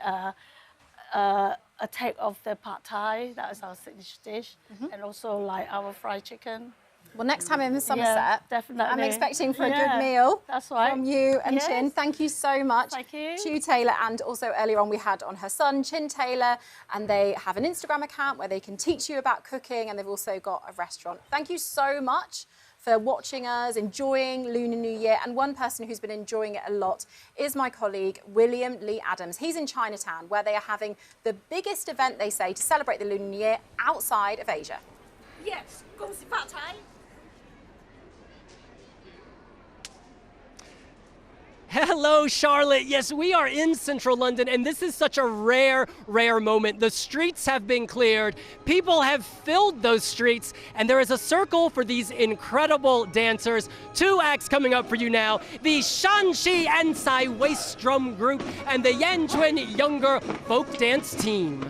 Speaker 21: a take of the pad thai. That is our signature dish, and also like our fried chicken.
Speaker 1: Well, next time I'm in Somerset,
Speaker 21: definitely.
Speaker 1: I'm expecting for a good meal.
Speaker 21: That's right.
Speaker 1: From you and Chin. Thank you so much.
Speaker 21: Thank you.
Speaker 1: Chu Taylor, and also earlier on we had on her son, Chin Taylor, and they have an Instagram account where they can teach you about cooking, and they've also got a restaurant. Thank you so much for watching us, enjoying Lunar New Year. And one person who's been enjoying it a lot is my colleague, William Lee Adams. He's in Chinatown, where they are having the biggest event, they say, to celebrate the Lunar New Year outside of Asia.
Speaker 21: Yes, 恭喜发财.
Speaker 2: Hello, Charlotte. Yes, we are in central London, and this is such a rare, rare moment. The streets have been cleared. People have filled those streets, and there is a circle for these incredible dancers. Two acts coming up for you now. The Shanxi Ansai Waist Drum Group and the Yanquan Younger Folk Dance Team.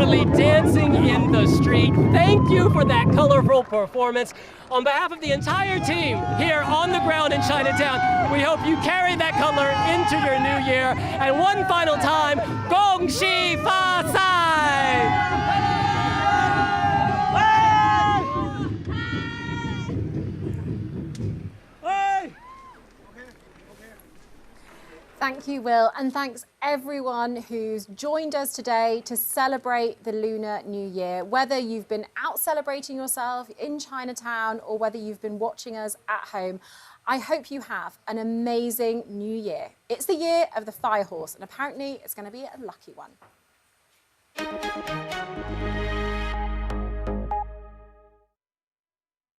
Speaker 2: literally dancing in the street. Thank you for that colorful performance. On behalf of the entire team here on the ground in Chinatown, we hope you carry that color into your new year. And one final time, Gong Xi Fa Cai!
Speaker 1: Thank you, Will, and thanks everyone who's joined us today to celebrate the Lunar New Year. Whether you've been out celebrating yourself in Chinatown or whether you've been watching us at home, I hope you have an amazing New Year. It's the year of the fire horse, and apparently it's going to be a lucky one.